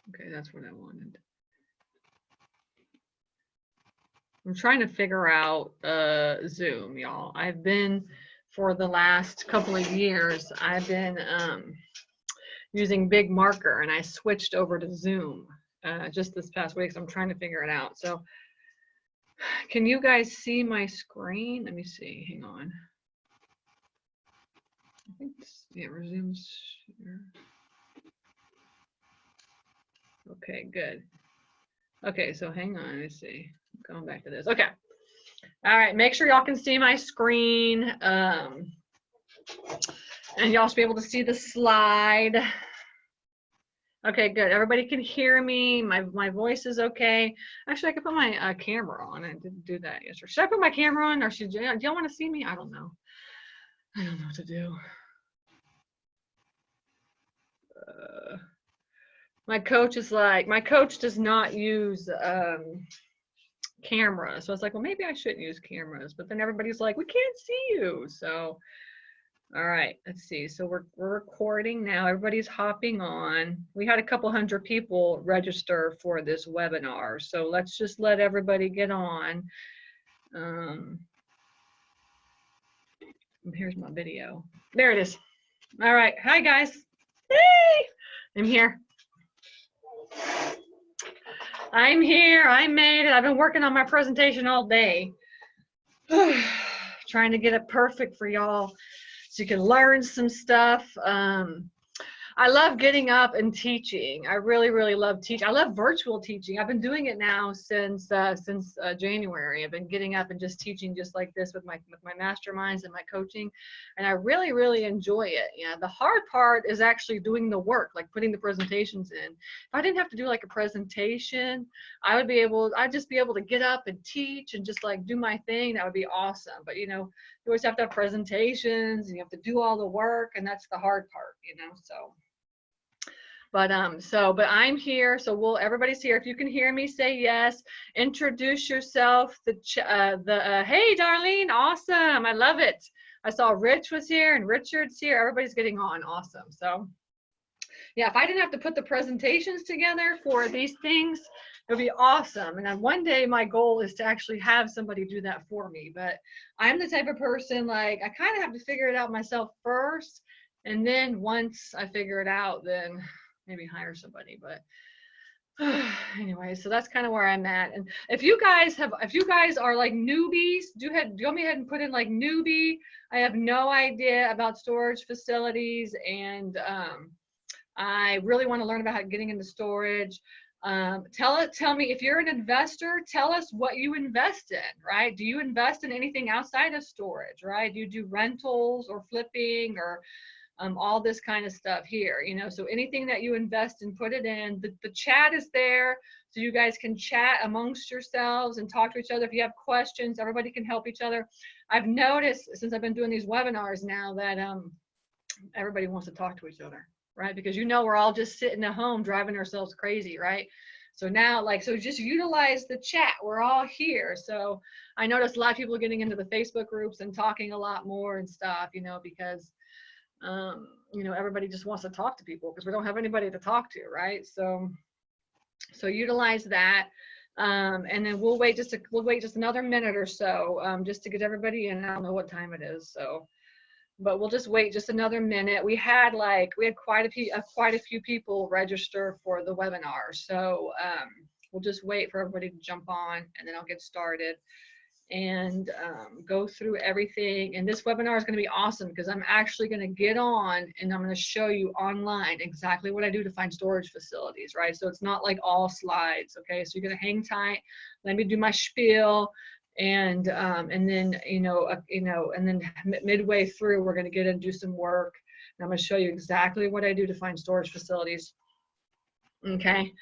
Okay, that's what I wanted. I'm trying to figure out Zoom, y'all. I've been, for the last couple of years, I've been using Big Marker, and I switched over to Zoom just this past week, so I'm trying to figure it out. So can you guys see my screen? Let me see, hang on. I think, yeah, resumes here. Okay, good. Okay, so hang on, let me see. Going back to this. Okay. All right, make sure y'all can see my screen. And y'all should be able to see the slide. Okay, good. Everybody can hear me. My voice is okay. Actually, I could put my camera on. I didn't do that yesterday. Should I put my camera on, or do y'all want to see me? I don't know. I don't know what to do. My coach is like, my coach does not use camera. So I was like, well, maybe I shouldn't use cameras. But then everybody's like, we can't see you. So, all right, let's see. So we're recording now. Everybody's hopping on. We had a couple hundred people register for this webinar. So let's just let everybody get on. Here's my video. There it is. All right. Hi, guys. Hey, I'm here. I'm here. I made it. I've been working on my presentation all day. Trying to get it perfect for y'all so you can learn some stuff. I love getting up and teaching. I really, really love teaching. I love virtual teaching. I've been doing it now since January. I've been getting up and just teaching just like this with my masterminds and my coaching, and I really, really enjoy it. Yeah, the hard part is actually doing the work, like putting the presentations in. If I didn't have to do like a presentation, I'd just be able to get up and teach and just like do my thing. That would be awesome. But you know, you always have to have presentations and you have to do all the work, and that's the hard part, you know. So. But I'm here, so everybody's here. If you can hear me, say yes. Introduce yourself. Hey, Darlene, awesome. I love it. I saw Rich was here and Richard's here. Everybody's getting on. Awesome. So yeah, if I didn't have to put the presentations together for these things, it would be awesome. And then one day my goal is to actually have somebody do that for me. But I'm the type of person, like, I kind of have to figure it out myself first. And then once I figure it out, then maybe hire somebody. But anyway, so that's kind of where I'm at. And if you guys are like newbies, go ahead and put in like newbie. I have no idea about storage facilities, and I really want to learn about getting into storage. Tell me if you're an investor, tell us what you invest in, right? Do you invest in anything outside of storage, right? Do you do rentals or flipping or all this kind of stuff here, you know? So anything that you invest in, put it in. The chat is there, so you guys can chat amongst yourselves and talk to each other. If you have questions, everybody can help each other. I've noticed since I've been doing these webinars now that everybody wants to talk to each other, right? Because you know, we're all just sitting at home driving ourselves crazy, right? So now, so just utilize the chat. We're all here. So I noticed a lot of people are getting into the Facebook groups and talking a lot more and stuff, you know, because you know, everybody just wants to talk to people because we don't have anybody to talk to, right? So utilize that, and then we'll wait just another minute or so just to get everybody in. I don't know what time it is, so, but we'll just wait just another minute. We had quite a few people register for the webinar, so we'll just wait for everybody to jump on, and then I'll get started and go through everything. And this webinar is going to be awesome because I'm actually going to get on and I'm going to show you online exactly what I do to find storage facilities, right? So it's not like all slides, okay? So you're going to hang tight. Let me do my spiel, and then and then midway through we're going to get and do some work, and I'm going to show you exactly what I do to find storage facilities. Okay.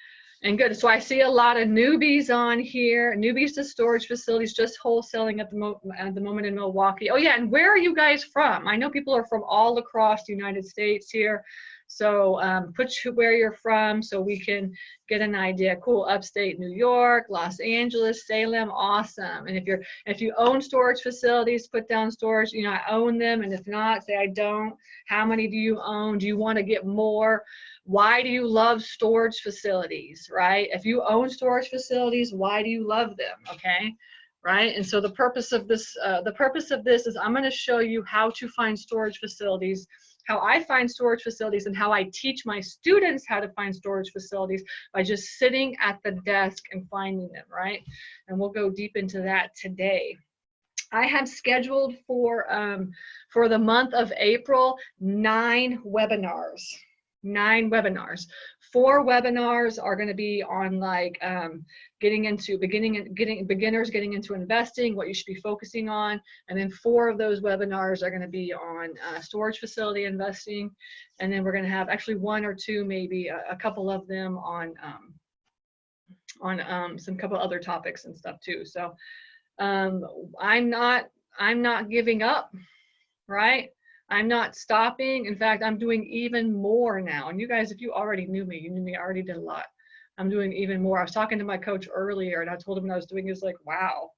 And good. So I see a lot of newbies on here. Newbies to storage facilities, just wholesaling at the moment in Milwaukee. Oh yeah, and where are you guys from? I know people are from all across the United States here. So put where you're from so we can get an idea. Cool, upstate New York, Los Angeles, Salem, awesome. And if you own storage facilities, put down storage, you know, I own them. And if not, say I don't. How many do you own? Do you want to get more? Why do you love storage facilities, right? If you own storage facilities, why do you love them, okay? Right? And so the purpose of this is I'm going to show you how to find storage facilities, how I find storage facilities, and how I teach my students how to find storage facilities by just sitting at the desk and finding them, right? And we'll go deep into that today. I have scheduled for the month of April 9 webinars. 9 webinars. 4 webinars are going to be on like beginners getting into investing, what you should be focusing on, and then 4 of those webinars are going to be on storage facility investing, and then we're going to have actually 1 or 2, maybe a couple of them on some couple other topics and stuff too. So I'm not giving up, right? I'm not stopping. In fact, I'm doing even more now. And you guys, if you already knew me, you knew me, I already did a lot. I'm doing even more. I was talking to my coach earlier and I told him what I was doing. He was like, wow,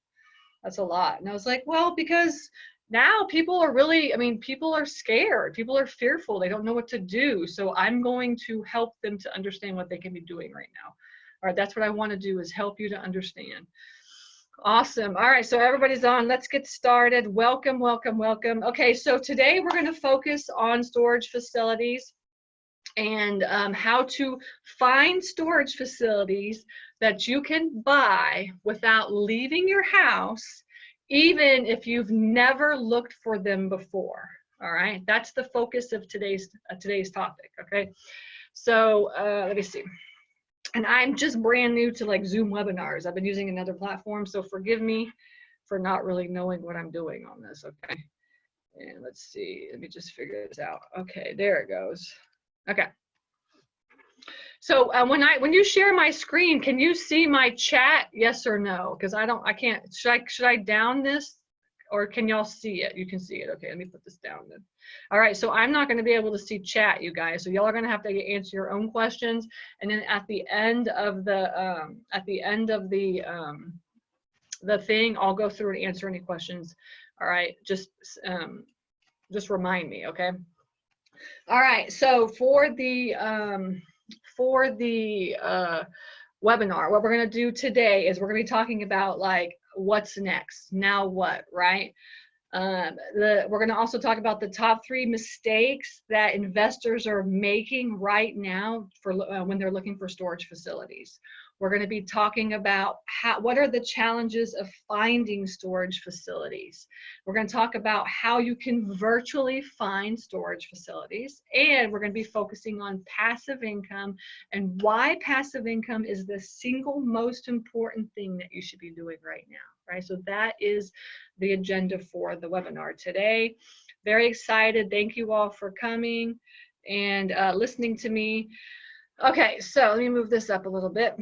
that's a lot. And I was like, well, because now people are really, I mean, people are scared. People are fearful. They don't know what to do. So I'm going to help them to understand what they can be doing right now. All right, that's what I want to do, is help you to understand. Awesome. All right, so everybody's on. Let's get started. Welcome, welcome, welcome. Okay, so today we're going to focus on storage facilities and how to find storage facilities that you can buy without leaving your house, even if you've never looked for them before. All right, that's the focus of today's topic. Okay, so let me see. And I'm just brand new to like Zoom webinars. I've been using another platform, so forgive me for not really knowing what I'm doing on this, okay? And let's see, let me just figure this out. Okay, there it goes. Okay. So when you share my screen, can you see my chat? Yes or no? Because I can't. Should I down this, or can y'all see it? You can see it. Okay, let me put this down then. All right, so I'm not going to be able to see chat, you guys. So y'all are going to have to answer your own questions, and then at the end of the thing, I'll go through and answer any questions. All right, just remind me, okay? All right, so for the webinar, what we're going to do today is we're going to be talking about like what's next, now what, right? We're going to also talk about the top 3 mistakes that investors are making right now for when they're looking for storage facilities. We're going to be talking about what are the challenges of finding storage facilities. We're going to talk about how you can virtually find storage facilities, and we're going to be focusing on passive income and why passive income is the single most important thing that you should be doing right now. Right, so that is the agenda for the webinar today. Very excited. Thank you all for coming and listening to me. Okay, so let me move this up a little bit.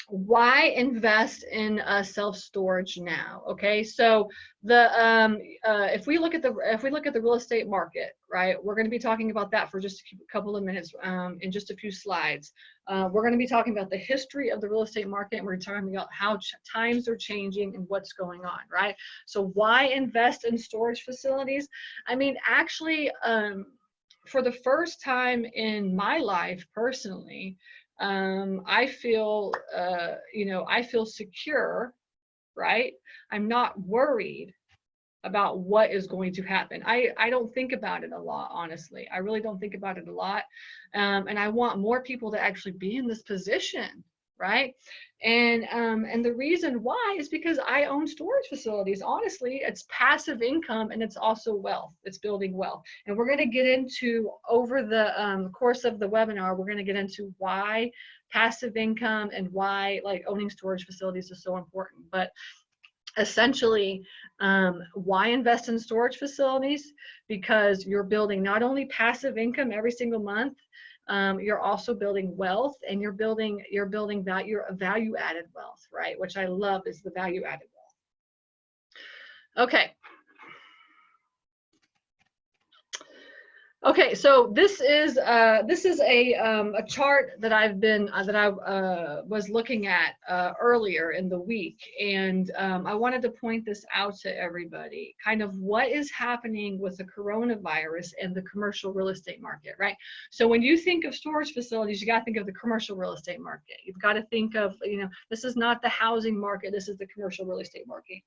Why invest in self-storage now? Okay, so if we look at the real estate market, right, we're going to be talking about that for just a couple of minutes in just a few slides. We're going to be talking about the history of the real estate market, and we're talking about how times are changing and what's going on, right? So why invest in storage facilities? I mean, actually, for the first time in my life personally, I feel, I feel secure, right? I'm not worried about what is going to happen. I don't think about it a lot, honestly. I really don't think about it a lot. And I want more people to actually be in this position, right? And the reason why is because I own storage facilities. Honestly, it's passive income and it's also wealth. It's building wealth. And we're going to get into, over the course of the webinar, we're going to get into why passive income and why like owning storage facilities is so important. But essentially, why invest in storage facilities? Because you're building not only passive income every single month, you're also building wealth, and you're building value added wealth, right? Which I love is the value added wealth. Okay. Okay, so this is a chart that I've been that I was looking at earlier in the week, and I wanted to point this out to everybody. Kind of what is happening with the coronavirus and the commercial real estate market, right? So when you think of storage facilities, you got to think of the commercial real estate market. You've got to think of, you know, this is not the housing market. This is the commercial real estate market.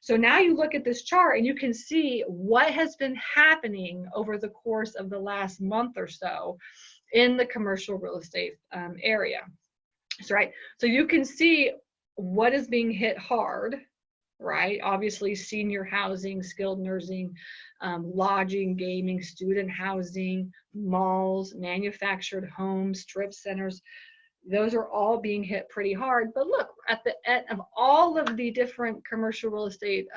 So now you look at this chart and you can see what has been happening over the course of the last month or so in the commercial real estate area. So, right, so you can see what is being hit hard, right? Obviously, senior housing, skilled nursing, lodging, gaming, student housing, malls, manufactured homes, strip centers. Those are all being hit pretty hard. But look, at the end of all of the different commercial real estate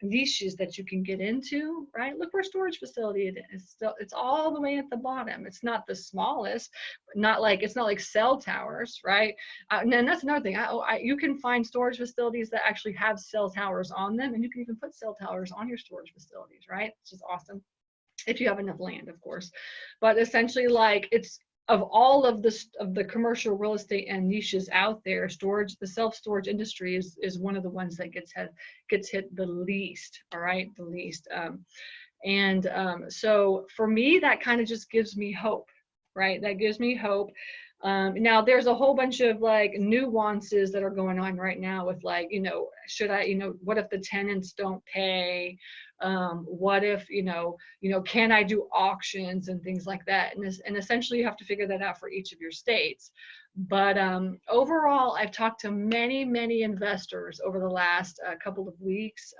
niches that you can get into, right? Look where storage facility it is. Still, it's all the way at the bottom. It's not the smallest, not like it's not like cell towers, right? And that's another thing. You can find storage facilities that actually have cell towers on them, and you can even put cell towers on your storage facilities, right? It's just awesome if you have enough land, of course. But essentially, like, it's of all of the commercial real estate and niches out there, storage, the self-storage industry is one of the ones that gets hit the least. All right, the least. So for me, that kind of just gives me hope, right? That gives me hope. Now there's a whole bunch of like nuances that are going on right now with, like, you know, should I, you know, what if the tenants don't pay? What if, can I do auctions and things like that? And essentially you have to figure that out for each of your states. But overall, I've talked to many investors over the last couple of weeks,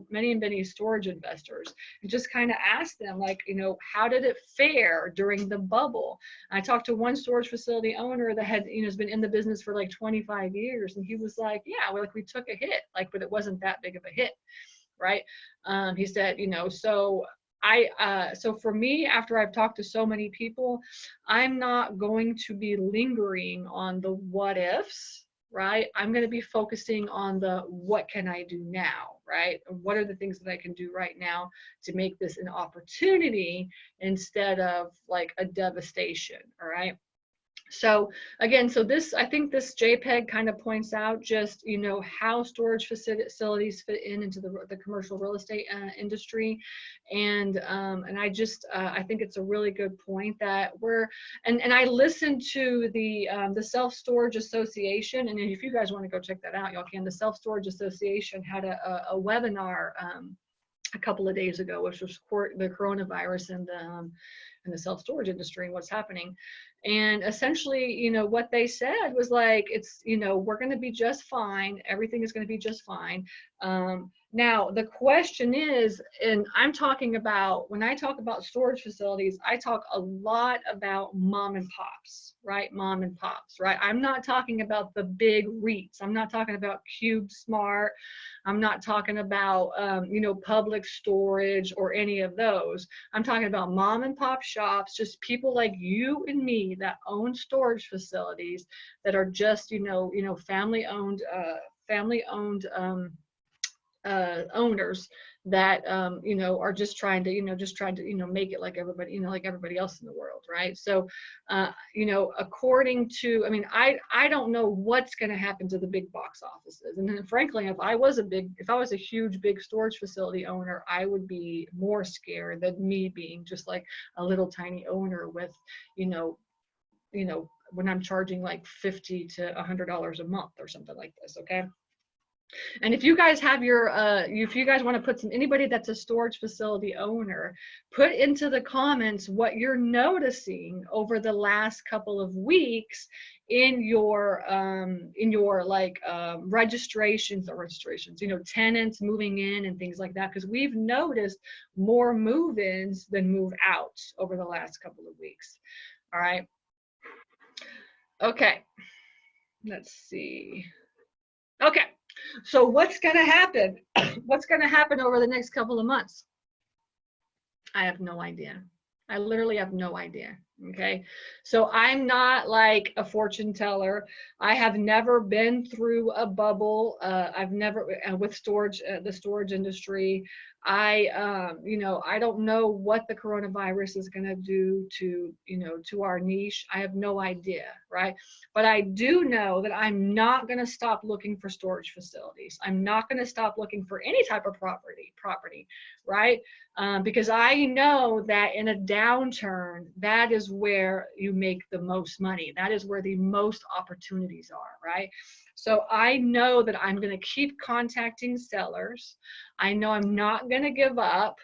many storage investors, and just kind of asked them, like, you know, how did it fare during the bubble? I talked to one storage facility owner that had, you know, has been in the business for like 25 years, and he was like, yeah, we took a hit, like, but it wasn't that big of a hit, right? He said, you know, so so for me, after I've talked to so many people, I'm not going to be lingering on the what ifs, right? I'm going to be focusing on the what can I do now, right? What are the things that I can do right now to make this an opportunity instead of like a devastation, all right? So again, so this, I think this JPEG kind of points out just, you know, how storage facilities fit into the commercial real estate industry. And I think it's a really good point that and I listened to the Self-Storage Association, and if you guys want to go check that out, y'all can. The Self-Storage Association had a webinar a couple of days ago, which was the coronavirus and the self-storage industry and what's happening. And essentially, you know, what they said was like, it's, you know, we're going to be just fine. Everything is going to be just fine. Now, the question is, and I'm talking about, when I talk about storage facilities, I talk a lot about mom and pops, right? Mom and pops, right? I'm not talking about the big REITs. I'm not talking about CubeSmart. I'm not talking about, you know, Public Storage or any of those. I'm talking about mom and pop shops, just people like you and me that own storage facilities that are just, family owned owners that are just trying to make it like everybody, like everybody else in the world, right? So according to, I mean, I don't know what's going to happen to the big box offices. And then frankly, if I was a huge big storage facility owner, I would be more scared than me being just like a little tiny owner with when I'm charging like $50 to $100 a month or something like this. Okay. And if you guys have if you guys want to put anybody that's a storage facility owner, put into the comments what you're noticing over the last couple of weeks in your registrations, tenants moving in and things like that, because we've noticed more move-ins than move-outs over the last couple of weeks. All right. Okay. Let's see. Okay. So what's going to happen? What's going to happen over the next couple of months? I have no idea. I literally have no idea. Okay, so I'm not like a fortune teller. I have never been through a bubble. I've never with storage, the storage industry. I don't know what the coronavirus is going to do to, to our niche. I have no idea, right? But I do know that I'm not going to stop looking for storage facilities. I'm not going to stop looking for any type of property, right? Because I know that in a downturn, that is where you make the most money. That is where the most opportunities are, right? So I know that I'm going to keep contacting sellers. I know I'm not going to give up.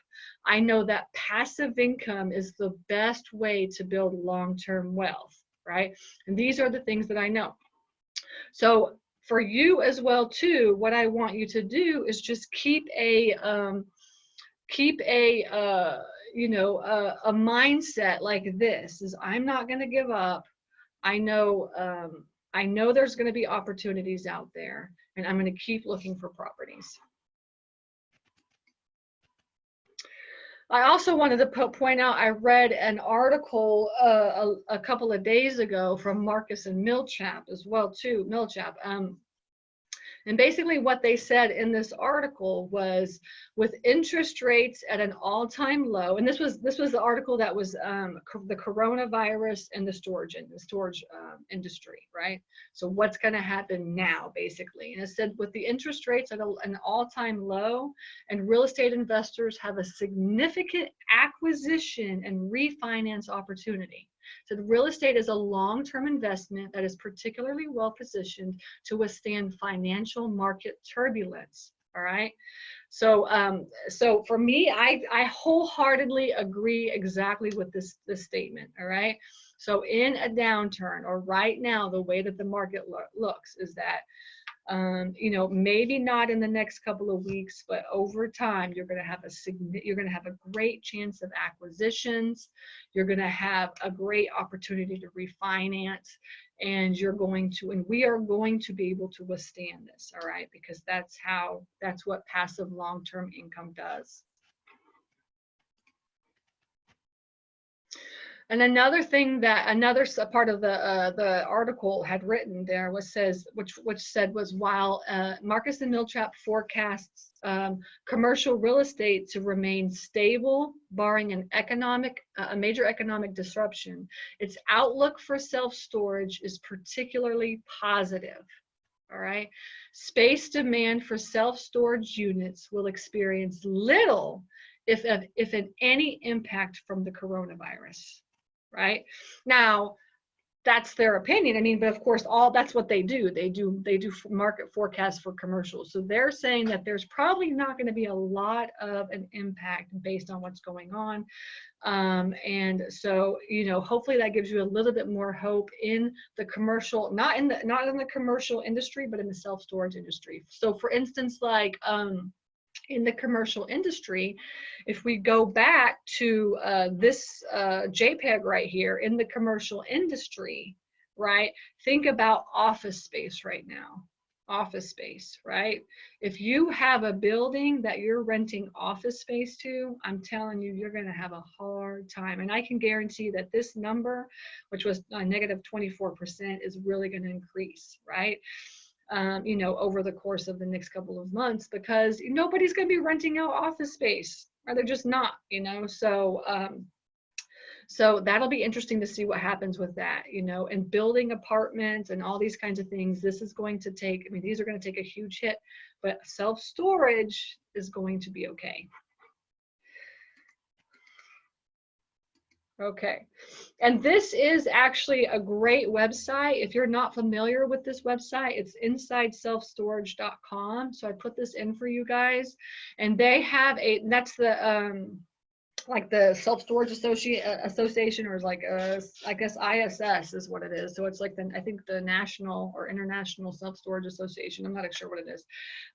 I know that passive income is the best way to build long-term wealth, right? And these are the things that I know. So for you as well too, what I want you to do is just keep a a mindset like this: is I'm not going to give up. I know there's going to be opportunities out there, and I'm going to keep looking for properties. I also wanted to point out, I read an article a couple of days ago from Marcus and Millichap as well too, Millichap. And basically what they said in this article was, with interest rates at an all-time low, and this was the article that was the coronavirus and the storage industry, right? So what's going to happen now, basically? And it said, with the interest rates at an all-time low, and real estate investors have a significant acquisition and refinance opportunity. So the real estate is a long-term investment that is particularly well positioned to withstand financial market turbulence. All right. So so for me, I wholeheartedly agree exactly with this statement. All right. So in a downturn, or right now, the way that the market looks is that maybe not in the next couple of weeks, but over time, you're going to have a great chance of acquisitions. You're going to have a great opportunity to refinance, and we are going to be able to withstand this. All right, because that's what passive long-term income does. And another thing that another part of the article had written there which said was, while Marcus and Millichap forecasts commercial real estate to remain stable, barring a major economic disruption, its outlook for self-storage is particularly positive. All right, space demand for self-storage units will experience little, if any, impact from the coronavirus. Right now, that's their opinion. I mean, but of course, that's what they do. They do market forecasts for commercials. So they're saying that there's probably not going to be a lot of an impact based on what's going on. And so, hopefully that gives you a little bit more hope in the commercial, not in the commercial industry, but in the self-storage industry. So for instance, like, in the commercial industry, if we go back to this JPEG right here, in the commercial industry, right? Think about office space right now. Office space, right? If you have a building that you're renting office space to, I'm telling you, you're going to have a hard time. And I can guarantee that this number, which was negative 24%, is really going to increase, right? Over the course of the next couple of months, because nobody's going to be renting out office space, or they're just not, so that'll be interesting to see what happens with that, and building apartments and all these kinds of things. This is going to take, these are going to take a huge hit, but self-storage is going to be okay. Okay, and this is actually a great website. If you're not familiar with this website, it's insideselfstorage.com. So I put this in for you guys, and they have that's the like the Self-Storage Association, or like I guess ISS is what it is. So it's like I think the National or International Self-Storage Association. I'm not sure what it is,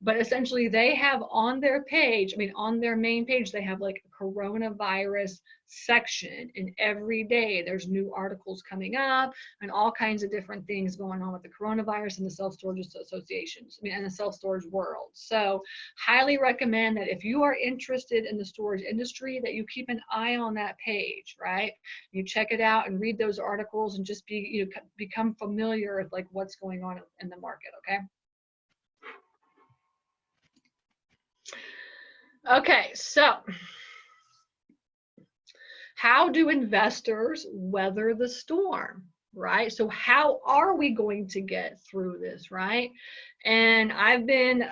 but essentially they have on their page, on their main page, they have like a coronavirus section, and every day there's new articles coming up and all kinds of different things going on with the coronavirus and the self-storage associations, and the self-storage world. So highly recommend that if you are interested in the storage industry, that you keep an eye on that page, right? You check it out and read those articles and just become familiar with like what's going on in the market. Okay, so how do investors weather the storm, right? So how are we going to get through this, right? And I've been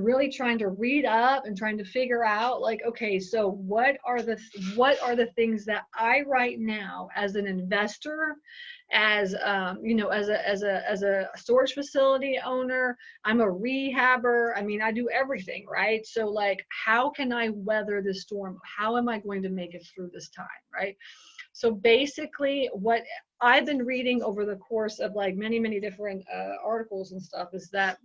really trying to read up and trying to figure out, like, okay, so what are the things that I right now as an investor, as as a storage facility owner, I'm a rehabber. I mean, I do everything, right? So like, how can I weather this storm? How am I going to make it through this time, right? So basically, what I've been reading over the course of like many different articles and stuff is that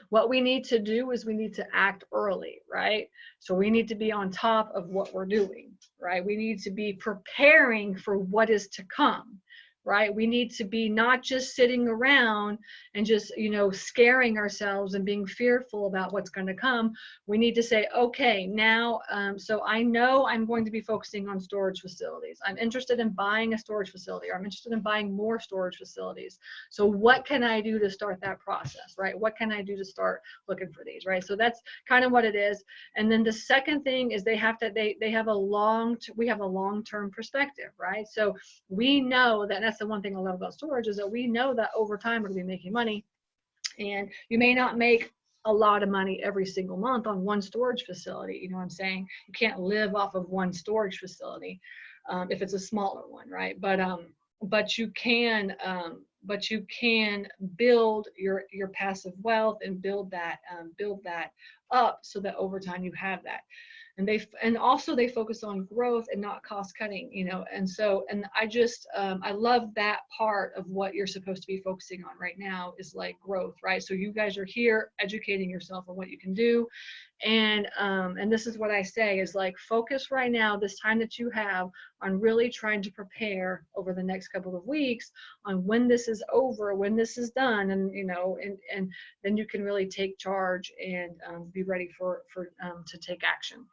what we need to do is we need to act early, right? So we need to be on top of what we're doing, right? We need to be preparing for what is to come, right? We need to be not just sitting around and just, scaring ourselves and being fearful about what's going to come. We need to say, okay, now, so I know I'm going to be focusing on storage facilities. I'm interested in buying a storage facility, or I'm interested in buying more storage facilities. So what can I do to start that process, right? What can I do to start looking for these, right? So that's kind of what it is. And then the second thing is we have a long-term perspective, right? So we know that, and that's the one thing I love about storage, is that we know that over time we're going to be making money, and you may not make a lot of money every single month on one storage facility. You know what I'm saying? You can't live off of one storage facility if it's a smaller one, right? But you can build your passive wealth and build that up so that over time you have that. And also they focus on growth and not cost cutting, and I love that part of what you're supposed to be focusing on right now is like growth, right? So you guys are here educating yourself on what you can do. And this is what I say is like, focus right now, this time that you have, on really trying to prepare over the next couple of weeks on when this is over, when this is done, and and then you can really take charge and be ready to take action.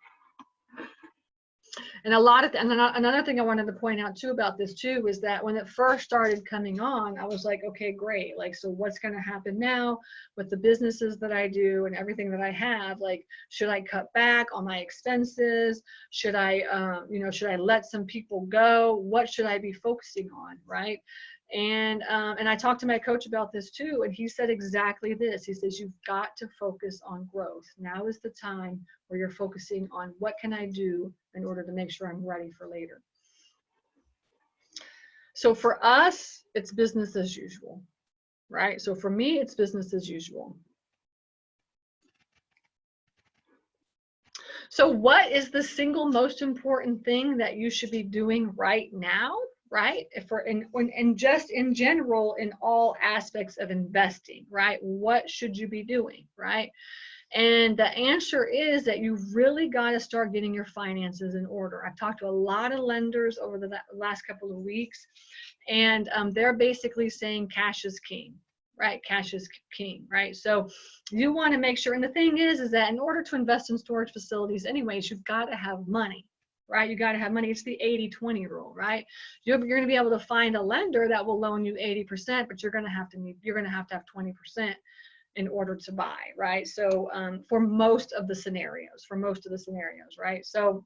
And another thing I wanted to point out too about this too is that when it first started coming on, I was like, okay, great. Like, so what's going to happen now with the businesses that I do and everything that I have? Like, should I cut back on my expenses? Should I let some people go? What should I be focusing on, right? And I talked to my coach about this too, and he said exactly this. He says, you've got to focus on growth. Now is the time where you're focusing on what can I do in order to make sure I'm ready for later. So for us, it's business as usual, right? So for me, it's business as usual. So what is the single most important thing that you should be doing right now? Right? And just in general, in all aspects of investing, right? What should you be doing, right? And the answer is that you've really got to start getting your finances in order. I've talked to a lot of lenders over the last couple of weeks, and they're basically saying cash is king, right? Cash is king, right? So you want to make sure, and the thing is that in order to invest in storage facilities anyways, you've got to have money. Right? You got to have money. It's the 80-20 rule, right? You're going to be able to find a lender that will loan you 80%, but you're going to have to have 20% in order to buy, right? So for most of the scenarios, right? So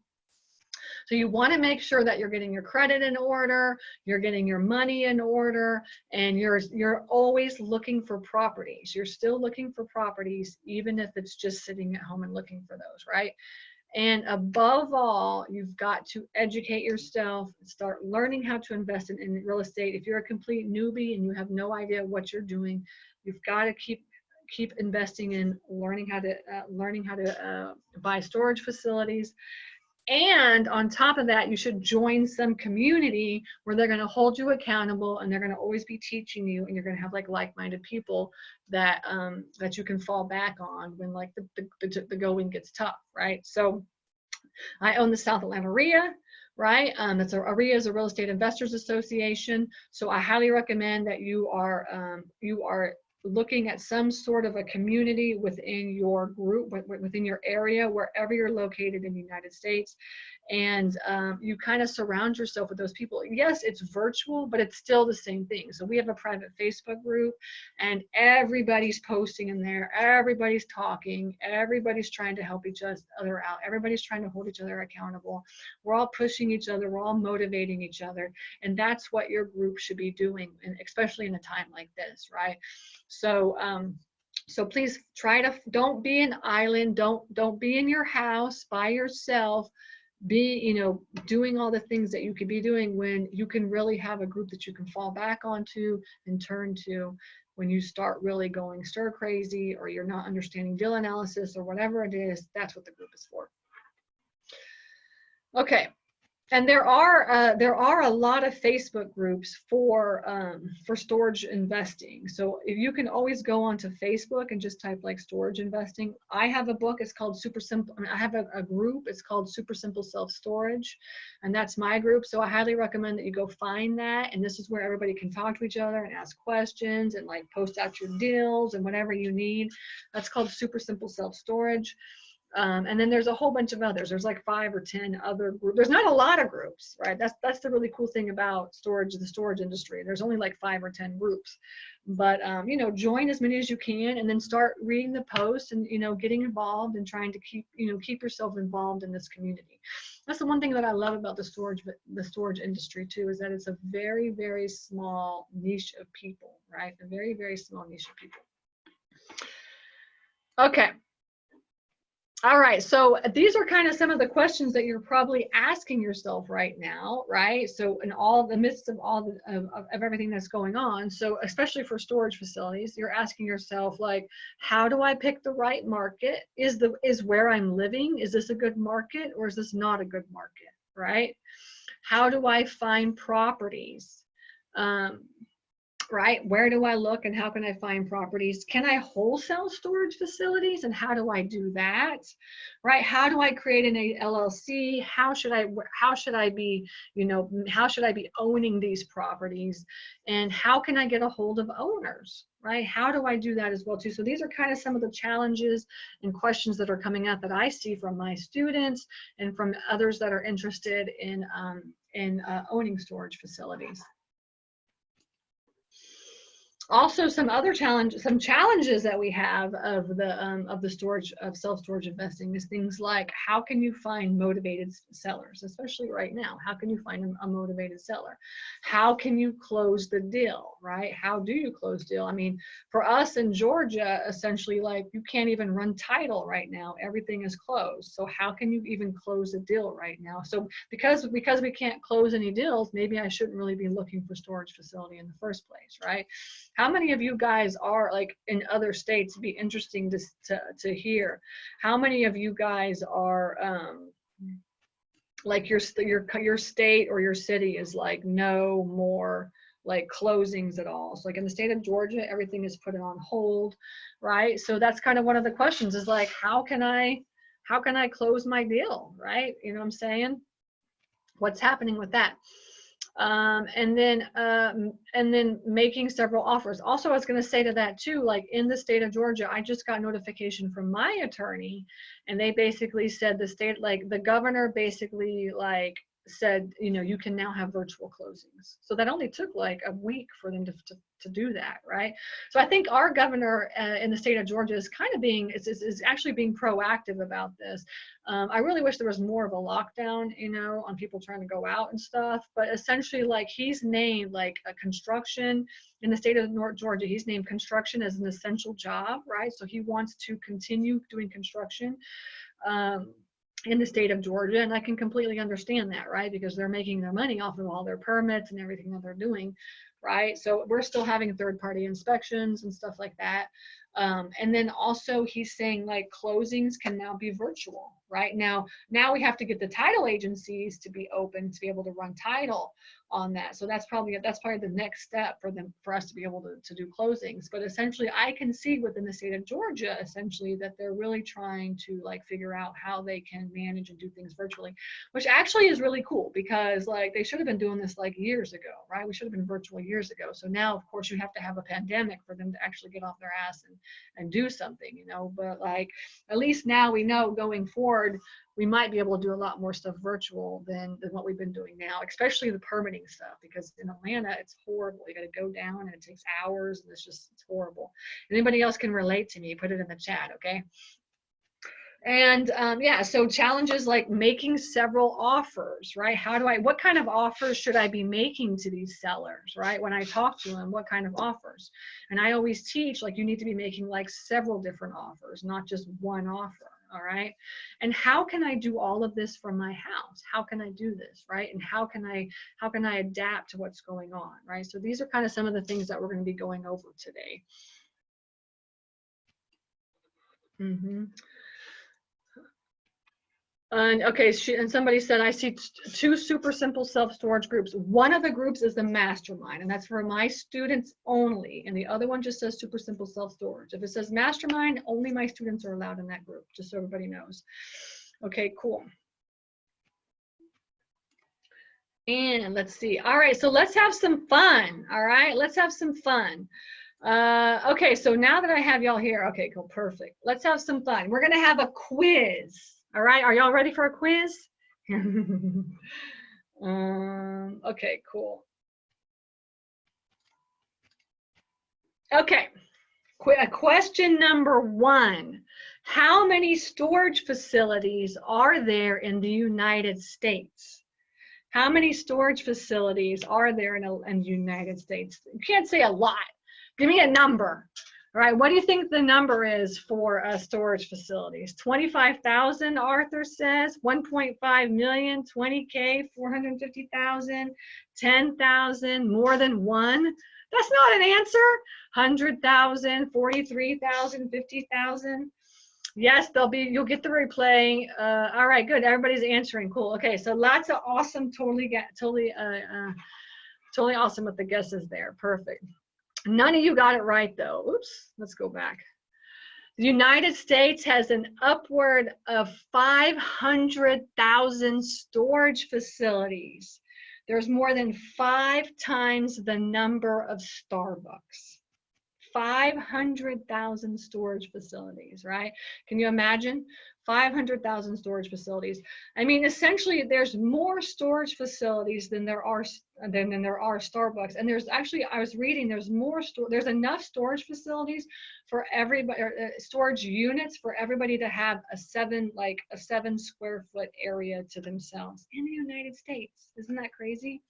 you want to make sure that you're getting your credit in order, you're getting your money in order, and you're always looking for properties. You're still looking for properties, even if it's just sitting at home and looking for those, right? And above all, you've got to educate yourself, start learning how to invest in real estate. If you're a complete newbie and you have no idea what you're doing, you've got to keep investing in learning how to buy storage facilities. And on top of that, you should join some community where they're going to hold you accountable, and they're going to always be teaching you, and you're going to have like-minded people that you can fall back on when like the going gets tough, right? So I own the South Atlanta RIA, right? RIA is a Real Estate Investors Association. So I highly recommend that you are looking at some sort of a community within your group, within your area, wherever you're located in the United States. And you kind of surround yourself with those people. Yes, it's virtual, but it's still the same thing. So we have a private Facebook group, and everybody's posting in there. Everybody's talking. Everybody's trying to help each other out. Everybody's trying to hold each other accountable. We're all pushing each other. We're all motivating each other. And that's what your group should be doing, and especially in a time like this, right? So, so please try to, don't be an island. Don't be in your house by yourself. Be, you know, doing all the things that you could be doing when you can really have a group that you can fall back onto and turn to when you start really going stir crazy, or you're not understanding deal analysis, or whatever it is. That's what the group is for. Okay. And there are a lot of Facebook groups for storage investing. So if you can always go onto Facebook and just type like storage investing. I have a book. It's called Super Simple. I mean, I have a group. It's called Super Simple Self Storage, and that's my group. So I highly recommend that you go find that. And this is where everybody can talk to each other and ask questions and like post out your deals and whatever you need. That's called Super Simple Self Storage. And then there's a whole bunch of others. There's like 5 or 10 other groups. There's not a lot of groups, right? That's the really cool thing about storage, the storage industry. There's only like 5 or 10 groups. But you know, join as many as you can, and then start reading the posts and, you know, getting involved and trying to keep yourself involved in this community. That's the one thing that I love about the storage industry too, is that it's a very, very small niche of people, right? A very, very small niche of people. Okay. All right, so these are kind of some of the questions that you're probably asking yourself right now, right? So in all the midst of all of everything that's going on, so especially for storage facilities, you're asking yourself like, how do I pick the right market? Is where I'm living, is this a good market, or is this not a good market, right? How do I find properties? Right? Where do I look and how can I find properties? Can I wholesale storage facilities, and how do I do that? Right? How do I create an LLC? How should I be, you know, how should I be owning these properties? And how can I get a hold of owners? Right? How do I do that as well too? So these are kind of some of the challenges and questions that are coming out that I see from my students and from others that are interested in owning storage facilities. Also, some challenges that we have of the storage of self-storage investing is things like, how can you find motivated sellers, especially right now? How can you find a motivated seller? How can you close the deal, right? How do you close deal? I mean, for us in Georgia, essentially, like, you can't even run title right now. Everything is closed. So how can you even close a deal right now? So because we can't close any deals, maybe I shouldn't really be looking for storage facility in the first place, right? How many of you guys are like in other states? It'd be interesting to hear. How many of you guys are like your state or your city is like no more like closings at all? So like in the state of Georgia, everything is put on hold, right? So that's kind of one of the questions, is like, how can I close my deal, right? You know what I'm saying? What's happening with that? And then making several offers. Also, I was going to say to that too, like in the state of Georgia, I just got notification from my attorney, and they basically said the governor basically like said, you know, you can now have virtual closings. So that only took like a week for them to do that, right? So I think our governor in the state of Georgia is kind of is actually being proactive about this. I really wish there was more of a lockdown, you know, on people trying to go out and stuff, but essentially like he's named like a construction in the state of Georgia, he's named construction as an essential job, right? So he wants to continue doing construction in the state of Georgia, and I can completely understand that, right? Because they're making their money off of all their permits and everything that they're doing. right? So we're still having third-party inspections and stuff like that. And then also he's saying like closings can now be virtual, right? Now we have to get the title agencies to be open to be able to run title on that. So that's probably the next step for us to be able to do closings. But essentially I can see within the state of Georgia essentially that they're really trying to like figure out how they can manage and do things virtually, which actually is really cool, because like they should have been doing this like years ago, right? We should have been virtual years ago. So now of course you have to have a pandemic for them to actually get off their ass and do something, you know. But like at least now we know going forward we might be able to do a lot more stuff virtual than what we've been doing now, especially the permitting stuff, because in Atlanta it's horrible. You got to go down and it takes hours and it's horrible. Anybody else can relate to me, put it in the chat, okay? And yeah, so challenges like making several offers, right? What kind of offers should I be making to these sellers, right? When I talk to them, what kind of offers? And I always teach like you need to be making like several different offers, not just one offer, all right? And how can I do all of this from my house? How can I do this, right? And how can I adapt to what's going on, right? So these are kind of some of the things that we're going to be going over today. And okay, and somebody said, I see two super simple self-storage groups. One of the groups is the Mastermind, and that's for my students only. And the other one just says super simple self-storage. If it says Mastermind, only my students are allowed in that group, just so everybody knows. Okay, cool. And let's see. All right, so let's have some fun. All right, let's have some fun. Okay, so now that I have y'all here, okay, cool, perfect. Let's have some fun. We're gonna have a quiz. All right, are y'all ready for a quiz? Okay, cool. Okay, question number 1. How many storage facilities are there in the United States? How many storage facilities are there in the United States? You can't say a lot. Give me a number. All right, what do you think the number is for storage facilities? 25,000, Arthur says, 1.5 million, 20K, 450,000, 10,000, more than one? That's not an answer. 100,000, 43,000, 50,000. Yes, you'll get the replay. All right, good. Everybody's answering. Cool. Okay, so lots of awesome, totally awesome with the guesses there. Perfect. None of you got it right though. Oops, let's go back. The United States has an upward of 500,000 storage facilities. There's more than 5 times the number of Starbucks. 500,000 storage facilities, right? Can you imagine? 500,000 storage facilities. I mean, essentially, there's more storage facilities than there are Starbucks. And there's actually, I was reading, there's enough storage facilities for everybody, storage units for everybody to have a 7 square foot area to themselves in the United States. Isn't that crazy?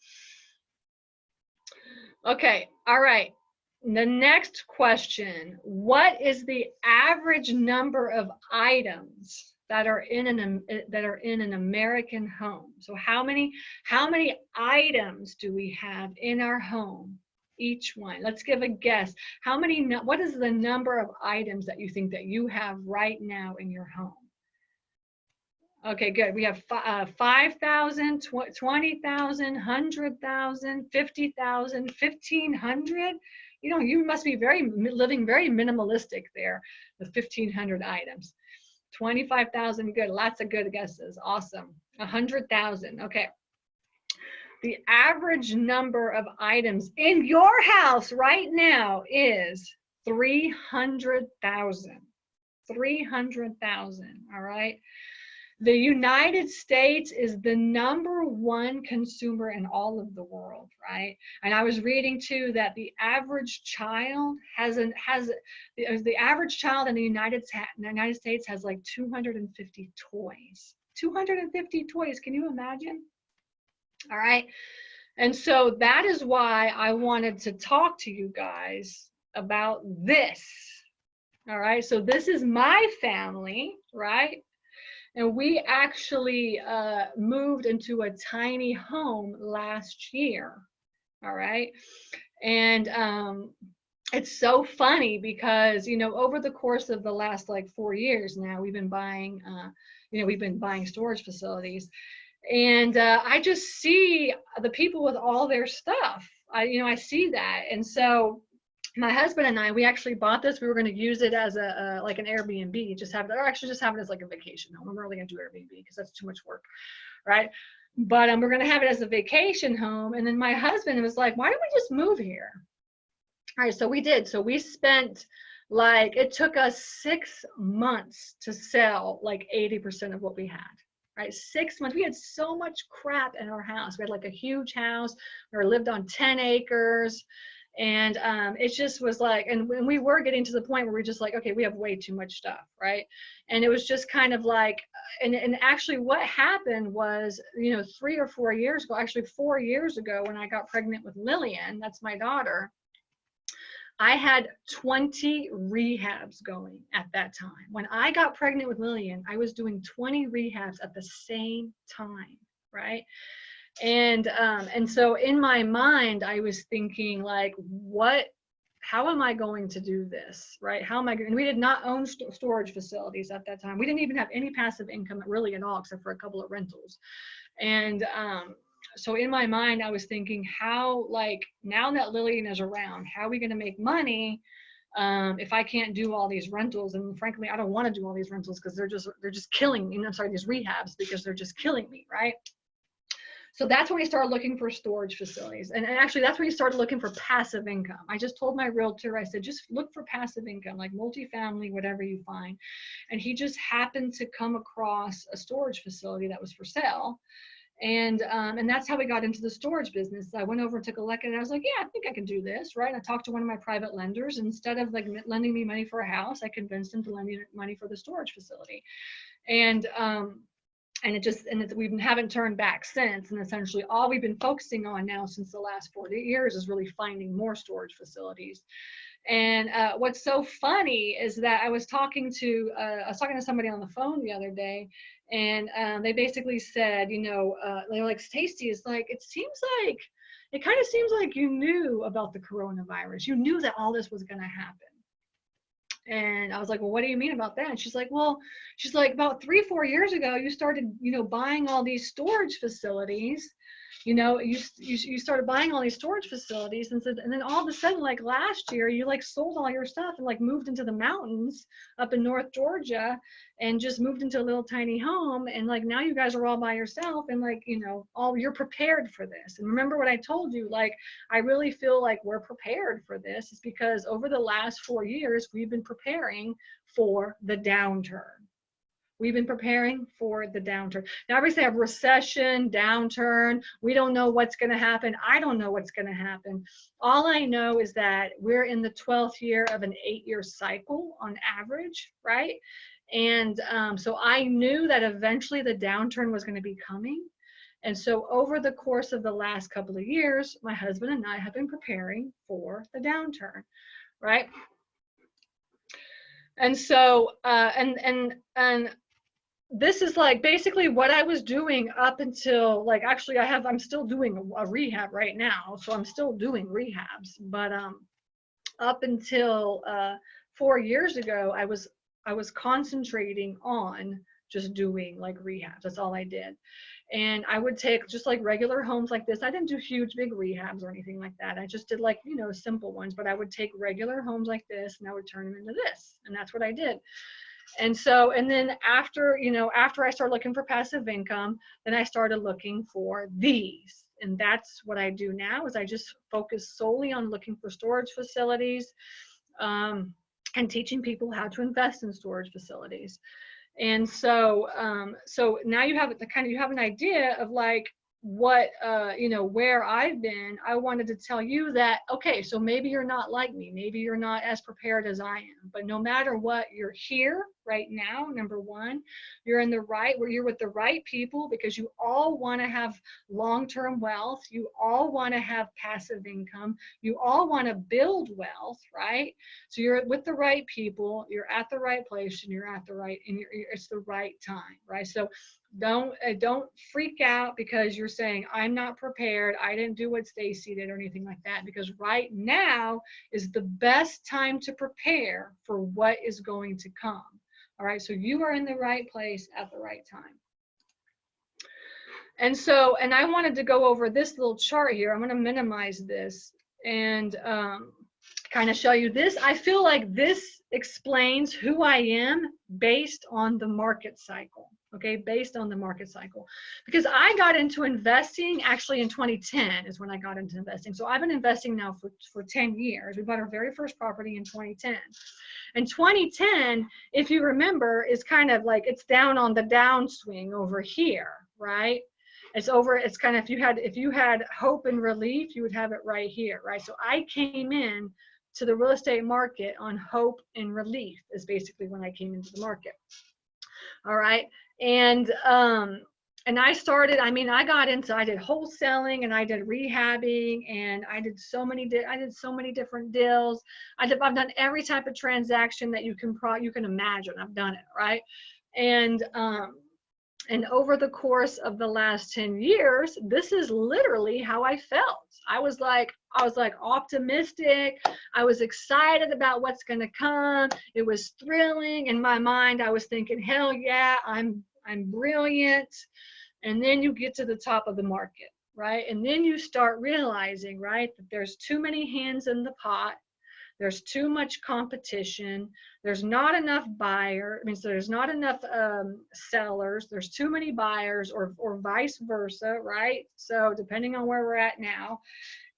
Okay, all right. The next question, what is the average number of items that are in an American home? So how many items do we have in our home? Each one. Let's give a guess. What is the number of items that you think that you have right now in your home? Okay, good. We have 5,000, 20,000, 100,000, 50,000, 1,500. You know, you must be living very minimalistic there with 1,500 items. 25,000, good. Lots of good guesses. Awesome. 100,000. Okay. The average number of items in your house right now is 300,000. 300,000. All right. The United States is the #1 consumer in all of the world, right? And I was reading too that the average child the average child in the United States has like 250 toys. 250 toys, can you imagine? All right. And so that is why I wanted to talk to you guys about this. All right. So this is my family, right? And we actually moved into a tiny home last year, all right? And it's so funny because, you know, over the course of the last like 4 years now, we've been buying, we've been buying storage facilities. And I just see the people with all their stuff. I see that. And so my husband and I, we actually bought this. We were going to use it as a like an Airbnb, just have it, or actually just have it as like a vacation home. I'm not really going to do Airbnb because that's too much work, right? But we're going to have it as a vacation home. And then my husband was like, why don't we just move here? All right, so we did. So we spent like, it took us 6 months to sell like 80% of what we had. Right, 6 months. We had so much crap in our house. We had like a huge house. We lived on 10 acres. And it just was like, and when we were getting to the point where we just like, okay, we have way too much stuff, right? And it was just kind of like, and actually what happened was, 3 or 4 years ago, actually 4 years ago, when I got pregnant with Lillian, that's my daughter, I had 20 rehabs going at that time. When I got pregnant with Lillian, I was doing 20 rehabs at the same time, right? And so in my mind, I was thinking like, how am I going to do this, right? How am I going? And we did not own storage facilities at that time. We didn't even have any passive income really at all, except for a couple of rentals. And so in my mind, I was thinking, how, like, now that Lillian is around, how are we going to make money if I can't do all these rentals? And frankly, I don't want to do all these rentals because they're just killing me. I'm sorry, these rehabs, because they're just killing me, right? So that's when we started looking for storage facilities. And actually, that's when we started looking for passive income. I just told my realtor, I said, just look for passive income, like multifamily, whatever you find. And he just happened to come across a storage facility that was for sale. And that's how we got into the storage business. I went over and took a look and I was like, yeah, I think I can do this, right? And I talked to one of my private lenders. Instead of like lending me money for a house, I convinced him to lend me money for the storage facility. And we haven't turned back since. And essentially all we've been focusing on now since the last 40 years is really finding more storage facilities. And what's so funny is that I was talking to somebody on the phone the other day, and they basically said, they're like, Stacey, it's like, it kind of seems like you knew about the coronavirus. You knew that all this was going to happen. And I was like, well, what do you mean about that? And she's like, about 3-4 years ago, you started, buying all these storage facilities. You started buying all these storage facilities, and then all of a sudden, like last year, you like sold all your stuff and like moved into the mountains up in North Georgia and just moved into a little tiny home. And like now you guys are all by yourself and like, you're prepared for this. And remember what I told you, like, I really feel like we're prepared for this is because over the last 4 years, we've been preparing for the downturn. We've been preparing for the downturn. Now, everybody say a recession, downturn. We don't know what's going to happen. I don't know what's going to happen. All I know is that we're in the 12th year of an 8-year cycle on average, right? And so I knew that eventually the downturn was going to be coming. And so over the course of the last couple of years, my husband and I have been preparing for the downturn, right? And so, and this is like basically what I was doing up until like, actually I'm still doing a rehab right now. So I'm still doing rehabs, but up until 4 years ago, I was concentrating on just doing like rehabs. That's all I did. And I would take just like regular homes like this. I didn't do huge, big rehabs or anything like that. I just did like, simple ones, but I would take regular homes like this and I would turn them into this. And that's what I did. And so, and then after I started looking for passive income, then I started looking for these. And that's what I do now is I just focus solely on looking for storage facilities and teaching people how to invest in storage facilities. And so, so now you have an idea of like what, where I've been. I wanted to tell you that, okay, so maybe you're not like me. Maybe you're not as prepared as I am, but no matter what, you're here, right now. Number one, you're in the right, where you're with the right people, because you all want to have long-term wealth. You all want to have passive income. You all want to build wealth, right? So you're with the right people, you're at the right place, and you're at the right, and it's the right time, right? So don't freak out because you're saying, I'm not prepared, I didn't do what Stacy did or anything like that, because right now is the best time to prepare for what is going to come. All right, so you are in the right place at the right time. And so, and I wanted to go over this little chart here. I'm going to minimize this and kind of show you this. I feel like this explains who I am based on the market cycle. Okay, based on the market cycle. Because I got into investing actually in 2010 is when I got into investing. So I've been investing now for 10 years. We bought our very first property in 2010. And 2010, if you remember, is kind of like, it's down on the downswing over here, right? It's over, it's kind of, if you had hope and relief, you would have it right here, right? So I came in to the real estate market on hope and relief is basically when I came into the market. All right. And I started, I mean, I did wholesaling and I did rehabbing and I did so many different deals. I've done every type of transaction that you can imagine. I've done it, right? And over the course of the last 10 years, this is literally how I felt. I was like optimistic. I was excited about what's going to come. It was thrilling. In my mind, I was thinking, hell yeah, I'm brilliant. And then you get to the top of the market, right? And then you start realizing, right, that there's too many hands in the pot. There's too much competition. There's not enough buyers. I mean, so there's not enough sellers. There's too many buyers, or vice versa, right? So depending on where we're at now.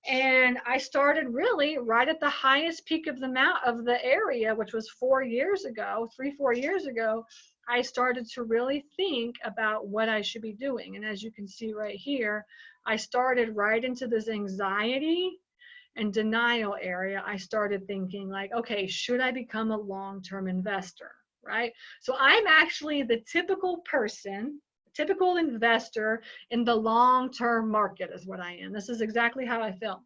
And I started really right at the highest peak of the area, which was 4 years ago, 3-4 years ago. I started to really think about what I should be doing. And as you can see right here, I started right into this anxiety and denial area. I started thinking like, okay, should I become a long-term investor, right? So I'm actually the typical person, typical investor in the long-term market is what I am. This is exactly how I felt.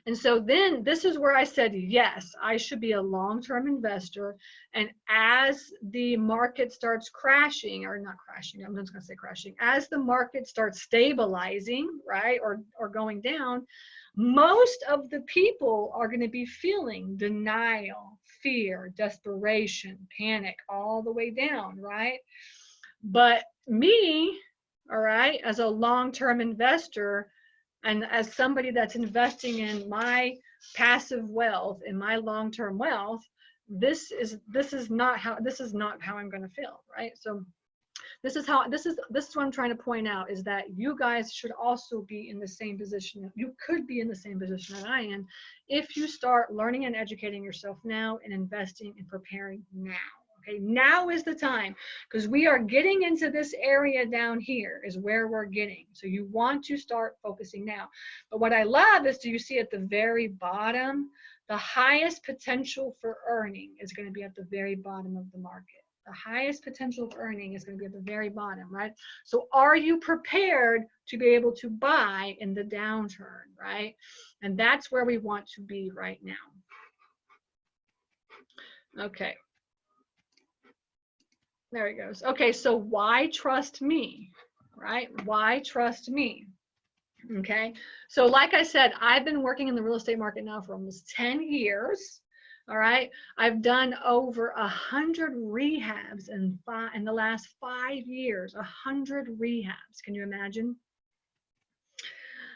And so then this is where I said, yes, I should be a long-term investor. And as the market starts crashing, or not crashing, I'm just going to say crashing, as the market starts stabilizing, right, or going down, most of the people are going to be feeling denial, fear, desperation, panic, all the way down, right? But me, all right, as a long-term investor, and as somebody that's investing in my passive wealth, in my long-term wealth, this is not how I'm going to feel, right? So this is what I'm trying to point out, is that you guys should also be in the same position. You could be in the same position that I am if you start learning and educating yourself now and investing and preparing now. Okay, now is the time, because we are getting into this area down here is where we're getting. So you want to start focusing now. But what I love is, do you see at the very bottom, the highest potential for earning is going to be at the very bottom of the market. The highest potential of earning is going to be at the very bottom, right? So are you prepared to be able to buy in the downturn, right? And that's where we want to be right now. Okay. There it goes. Okay, so why trust me, right? Why trust me? Okay, so like I said, I've been working in the real estate market now for almost 10 years. All right, I've done over 100 rehabs in the last 5 years. 100 rehabs. Can you imagine?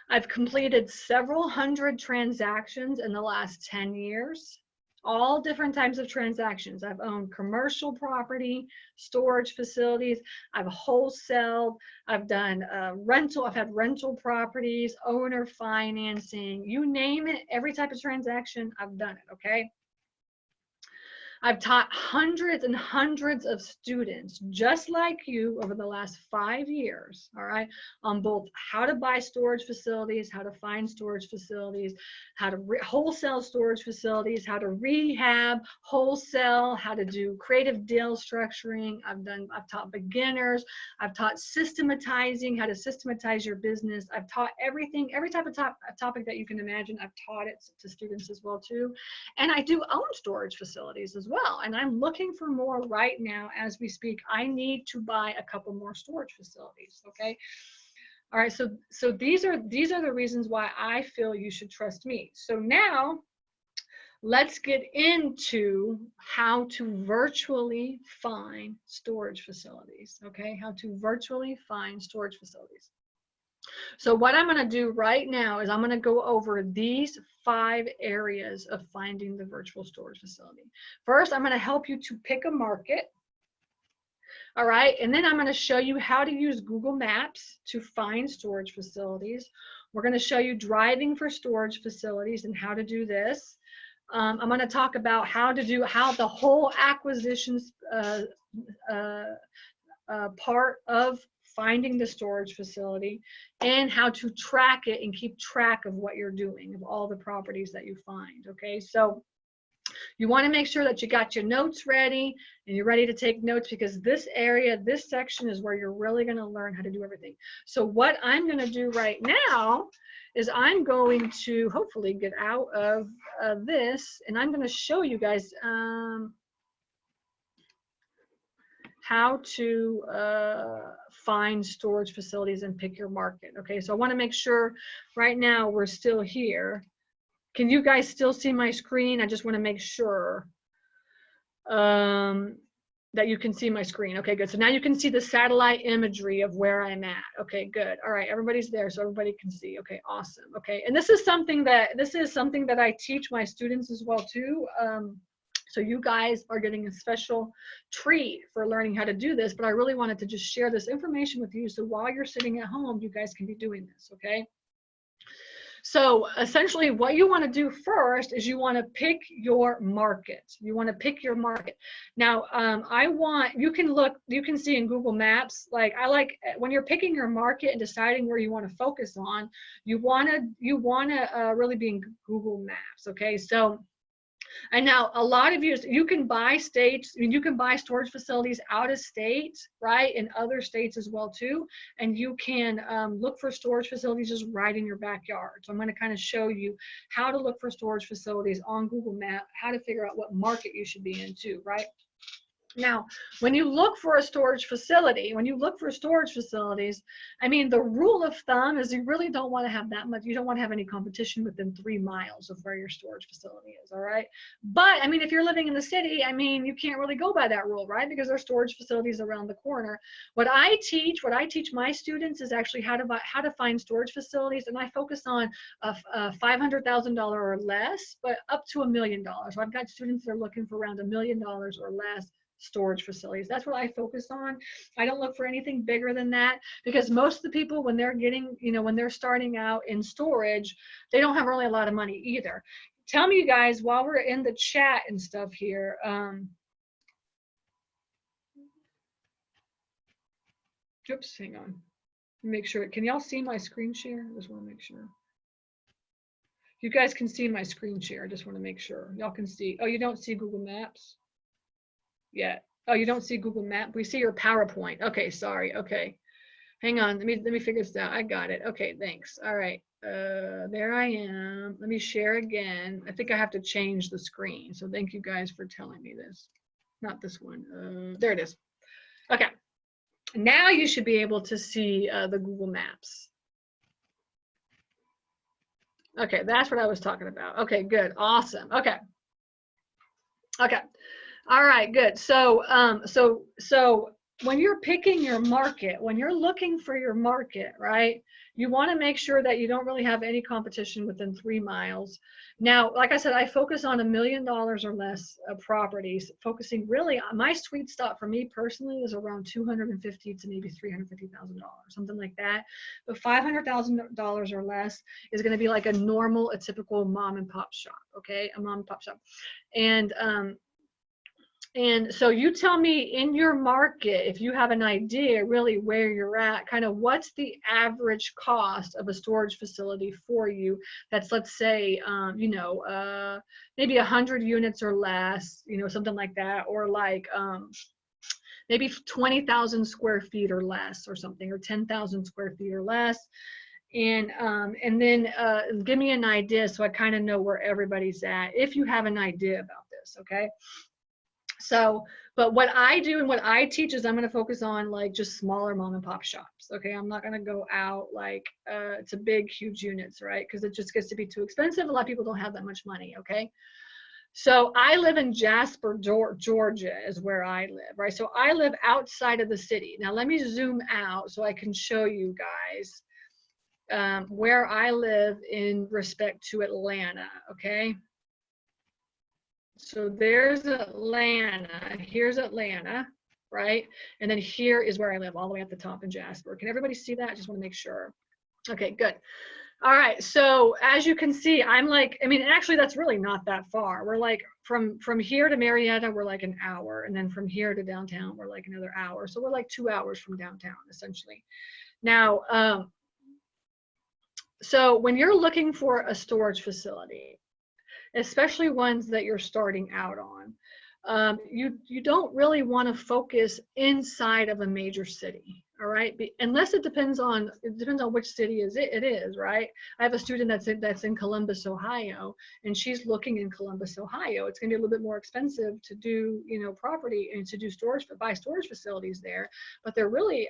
I've completed several hundred transactions in the last 10 years. All different types of transactions. I've owned commercial property, storage facilities. I've wholesaled. I've done rental. I've had rental properties, owner financing, you name it. Every type of transaction, I've done it. Okay. I've taught hundreds and hundreds of students just like you over the last 5 years, all right, on both how to buy storage facilities, how to find storage facilities, how to wholesale storage facilities, how to rehab, wholesale, how to do creative deal structuring. I've taught beginners, I've taught systematizing, how to systematize your business. I've taught everything, every type of topic that you can imagine. I've taught it to students as well too. And I do own storage facilities as well. And I'm looking for more right now as we speak. I need to buy a couple more storage facilities. Okay. All right. So these are the reasons why I feel you should trust me. So now let's get into how to virtually find storage facilities. Okay. How to virtually find storage facilities. So what I'm going to do right now is I'm going to go over these 5 areas of finding the virtual storage facility. First, I'm going to help you to pick a market. All right. And then I'm going to show you how to use Google Maps to find storage facilities. We're going to show you driving for storage facilities and how to do this. I'm going to talk about how the whole acquisitions part of finding the storage facility, and how to track it and keep track of what you're doing, of all the properties that you find. Okay, so you want to make sure that you got your notes ready and you're ready to take notes, because this area, this section is where you're really going to learn how to do everything. So what I'm going to do right now is I'm going to hopefully get out of this, and I'm going to show you guys how to find storage facilities and pick your market. Okay, so I want to make sure right now we're still here. Can you guys still see my screen? I just want to make sure that you can see my screen. Okay, good. So now you can see the satellite imagery of where I'm at. Okay, good. All right, everybody's there, so everybody can see. Okay, awesome. Okay, and this is something that I teach my students as well too. So you guys are getting a special treat for learning how to do this, but I really wanted to just share this information with you, so while you're sitting at home, you guys can be doing this, okay? So essentially what you want to do first is you want to pick your market. You want to pick your market. Now, you can see in Google Maps, like when you're picking your market and deciding where you want to focus on, you want to really be in Google Maps, okay? So, and now a lot of you can buy storage facilities out of state, right? In other states as well too. And you can look for storage facilities just right in your backyard. So I'm going to kind of show you how to look for storage facilities on Google Maps, how to figure out what market you should be in too, right? Now, when you look for a storage facility, I mean, the rule of thumb is you really don't want to have that much, you don't want to have any competition within 3 miles of where your storage facility is, all right? But, I mean, if you're living in the city, I mean, you can't really go by that rule, right? Because there are storage facilities around the corner. What I teach my students is actually how to find storage facilities, and I focus on $500,000 or less, but up to $1 million. So I've got students that are looking for around $1 million or less storage facilities. That's what I focus on. I don't look for anything bigger than that, because most of the people, when they're starting out in storage, they don't have really a lot of money either. Tell me, you guys, while we're in the chat and stuff here, oops, hang on. Make sure, can y'all see my screen share? I just want to make sure. You guys can see my screen share. I just want to make sure y'all can see. Oh, you don't see Google Maps? Yeah. Oh, you don't see Google Map. We see your PowerPoint. Okay, sorry. Okay. Hang on. Let me figure this out. I got it. Okay, thanks. All right. There I am. Let me share again. I think I have to change the screen. So thank you guys for telling me this. Not this one. There it is. Okay. Now you should be able to see the Google Maps. Okay, that's what I was talking about. Okay, good. Awesome. Okay. Okay. All right, good. So, so when you're picking your market, when you're looking for your market, right, you want to make sure that you don't really have any competition within 3 miles. Now, like I said, I focus on $1 million or less properties, focusing really on my sweet spot for me personally is around $250,000 to maybe $350,000, something like that. But $500,000 or less is going to be like a typical mom and pop shop, okay, a mom and pop shop. And And so you tell me in your market, if you have an idea really where you're at, kind of what's the average cost of a storage facility for you that's, let's say, maybe 100 units or less, something like that, or like maybe 20,000 square feet or less or something, or 10,000 square feet or less. And then give me an idea so I kind of know where everybody's at, if you have an idea about this, okay? So, but what I do and what I teach is I'm going to focus on like just smaller mom and pop shops. Okay. I'm not going to go out like to big, huge units, right? Because it just gets to be too expensive. A lot of people don't have that much money. Okay. So I live in Jasper, Georgia is where I live, right? So I live outside of the city. Now let me zoom out so I can show you guys where I live in respect to Atlanta. Okay. So there's Atlanta, here's Atlanta, right? And then here is where I live, all the way at the top in Jasper. Can everybody see that? I just want to make sure. Okay, good. All right, so as you can see, I'm like, I mean, actually that's really not that far. We're like from here to Marietta, we're like an hour. And then from here to downtown, we're like another hour. So we're like 2 hours from downtown, essentially. Now, so when you're looking for a storage facility, especially ones that you're starting out on, you don't really want to focus inside of a major city, all right? Unless it depends on which city it is, right? I have a student that's in Columbus, Ohio, and she's looking in Columbus, Ohio. It's going to be a little bit more expensive to do, property and to do buy storage facilities there, but they're really,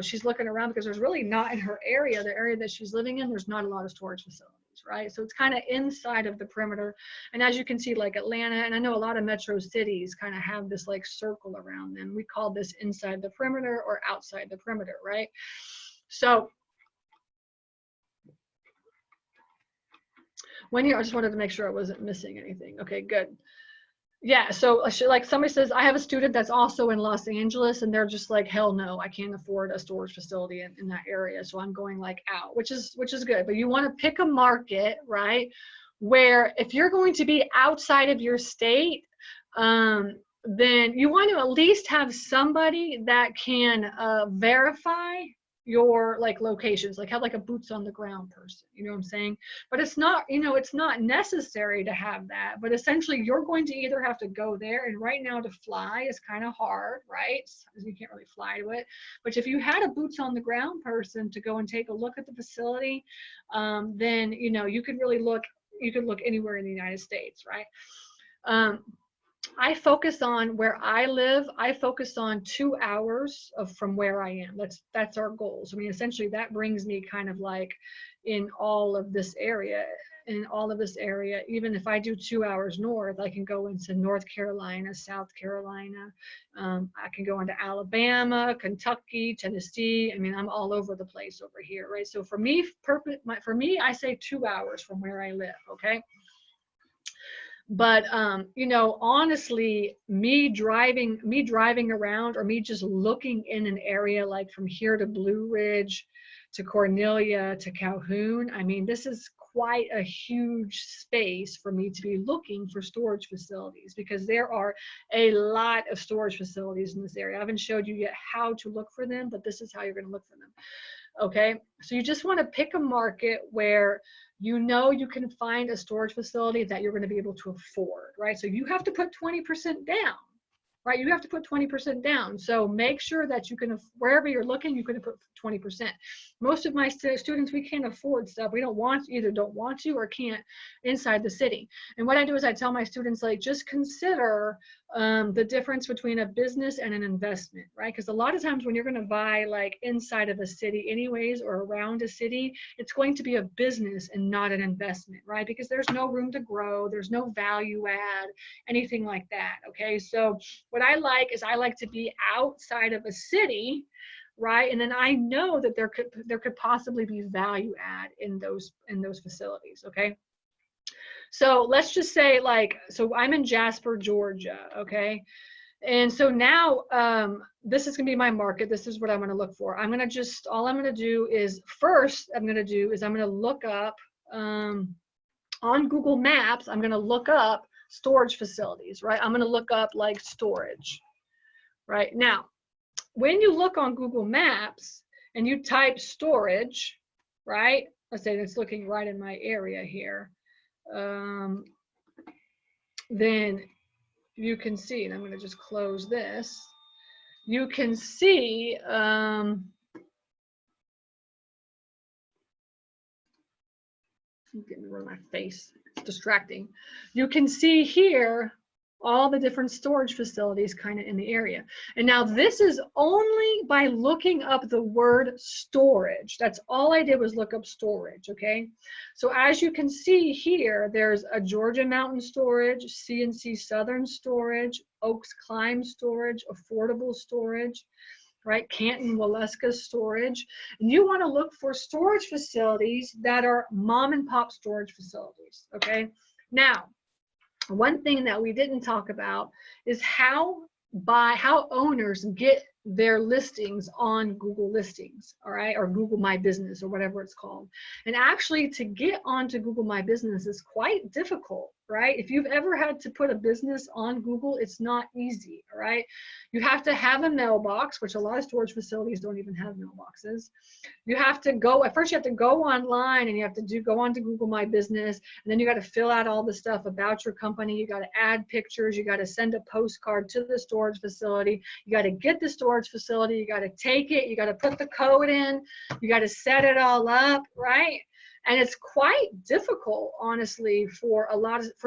she's looking around because there's really not in her area, the area that she's living in, there's not a lot of storage facilities. Right, so it's kind of inside of the perimeter, and as you can see, like Atlanta, and I know a lot of metro cities kind of have this like circle around them. We call this inside the perimeter or outside the perimeter, right? So I just wanted to make sure I wasn't missing anything. Okay, good. Yeah, so like somebody says, I have a student that's also in Los Angeles, and they're just like, hell no, I can't afford a storage facility in that area. So I'm going like out, which is good. But you want to pick a market, right? Where if you're going to be outside of your state, then you want to at least have somebody that can verify your like locations, like have like a boots on the ground person, you know what I'm saying? But it's not, it's not necessary to have that, but essentially you're going to either have to go there, and right now to fly is kind of hard, right? You can't really fly to it. But if you had a boots on the ground person to go and take a look at the facility, then you could really look, anywhere in the United States, right? I focus on where I live. I focus on 2 hours from where I am. That's our goals. I mean, essentially that brings me kind of like in all of this area. Even if I do 2 hours north, I can go into North Carolina, South Carolina. I can go into Alabama, Kentucky, Tennessee. I mean, I'm all over the place over here, right? So for me, I say 2 hours from where I live, okay? But honestly, me driving around, or me just looking in an area like from here to Blue Ridge to Cornelia to Calhoun, I mean, this is quite a huge space for me to be looking for storage facilities, because there are a lot of storage facilities in this area. I haven't showed you yet how to look for them, but this is how you're going to look for them. Okay, so you just want to pick a market where you can find a storage facility that you're going to be able to afford, right? So you have to put 20% down, right? You have to put 20% down. So make sure that you can, wherever you're looking, you can put 20%. Most of my students, we can't afford stuff. We either don't want to or can't inside the city. And what I do is I tell my students, like, just consider the difference between a business and an investment, right? Because a lot of times when you're going to buy like inside of a city anyways, or around a city, it's going to be a business and not an investment, right? Because there's no room to grow, there's no value add, anything like that. Okay, so what I like to be outside of a city, right? And then I know that there could possibly be value add in those facilities. Okay, so let's just say, like, so I'm in Jasper, Georgia, okay? And so now this is gonna be my market. This is what I'm gonna look for. I'm gonna do is I'm gonna look up on Google Maps, I'm gonna look up storage facilities, right? I'm going to look up like storage, right? Now, when you look on Google Maps and you type storage, right? Let's say it's looking right in my area here. Then you can see, and I'm going to just close this. You can see, getting rid of my face, it's distracting. You can see here all the different storage facilities kind of in the area. And now this is only by looking up the word storage. That's all I did was look up storage, okay? So as you can see here, there's a Georgia Mountain Storage, CNC Southern Storage, Oaks Climb Storage, Affordable Storage, right? Canton Waleska Storage. And you want to look for storage facilities that are mom and pop storage facilities, okay? Now, one thing that we didn't talk about is how owners get their listings on Google Listings, all right, or Google My Business or whatever it's called. And actually to get onto Google My Business is quite difficult, right? If you've ever had to put a business on Google, it's not easy, all right? You have to have a mailbox, which a lot of storage facilities don't even have mailboxes. You have to go, at first you have to go online and you have to go on to Google My Business, and then you got to fill out all the stuff about your company. You got to add pictures. You got to send a postcard to the storage facility. You got to get the storage facility. You got to take it. You got to put the code in. You got to set it all up, right? And it's quite difficult, honestly, for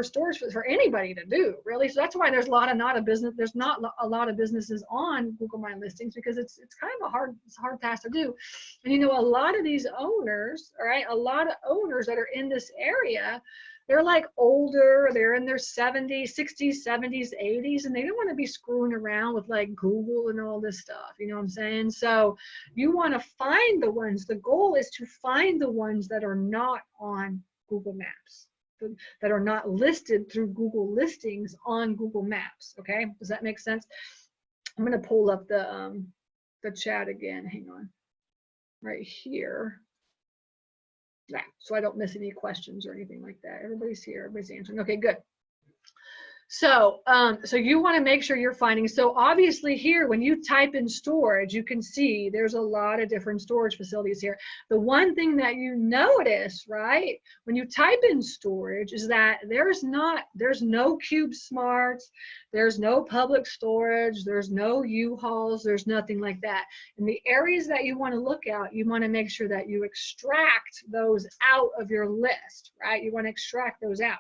storage for anybody to do, really. So that's why there's not a lot of businesses on Google My Listings, because it's kind of a hard task to do. And you know, a lot of these owners, all right, a lot of owners that are in this area, they're like older, they're in their 70s, 60s, 70s, 80s, and they don't want to be screwing around with like Google and all this stuff, you know what I'm saying? So you want to find the ones, the goal is to find the ones that are not on Google Maps, that are not listed through Google Listings on Google Maps, okay? Does that make sense? I'm going to pull up the chat again, hang on, right here. Yeah, so I don't miss any questions or anything like that. Everybody's here, everybody's answering. Okay, good. So, so you want to make sure you're finding, so obviously here, when you type in storage, you can see there's a lot of different storage facilities here. The one thing that you notice, right, when you type in storage is that there's no Cube Smarts, there's no public storage, there's no U-Hauls, there's nothing like that. In the areas that you want to look at, you want to make sure that you extract those out of your list, right? You want to extract those out.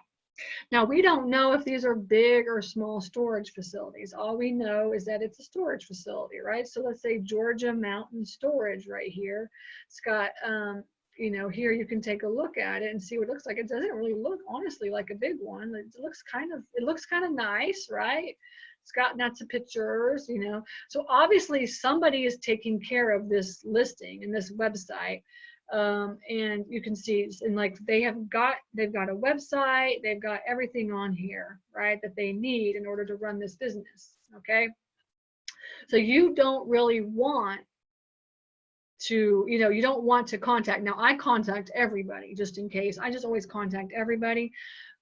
Now, we don't know if these are big or small storage facilities. All we know is that it's a storage facility, right? So let's say Georgia Mountain Storage right here. It's got, you know, here you can take a look at it and see what it looks like. It doesn't really look, honestly, like a big one. It looks kind of nice, right? It's got lots of pictures, you know. So obviously somebody is taking care of this listing and this website. And you can see, and like they've got a website, they've got everything on here, right, that they need in order to run this business, okay? So you don't really want to, you know, you don't want to contact, now I contact everybody just in case, I just always contact everybody,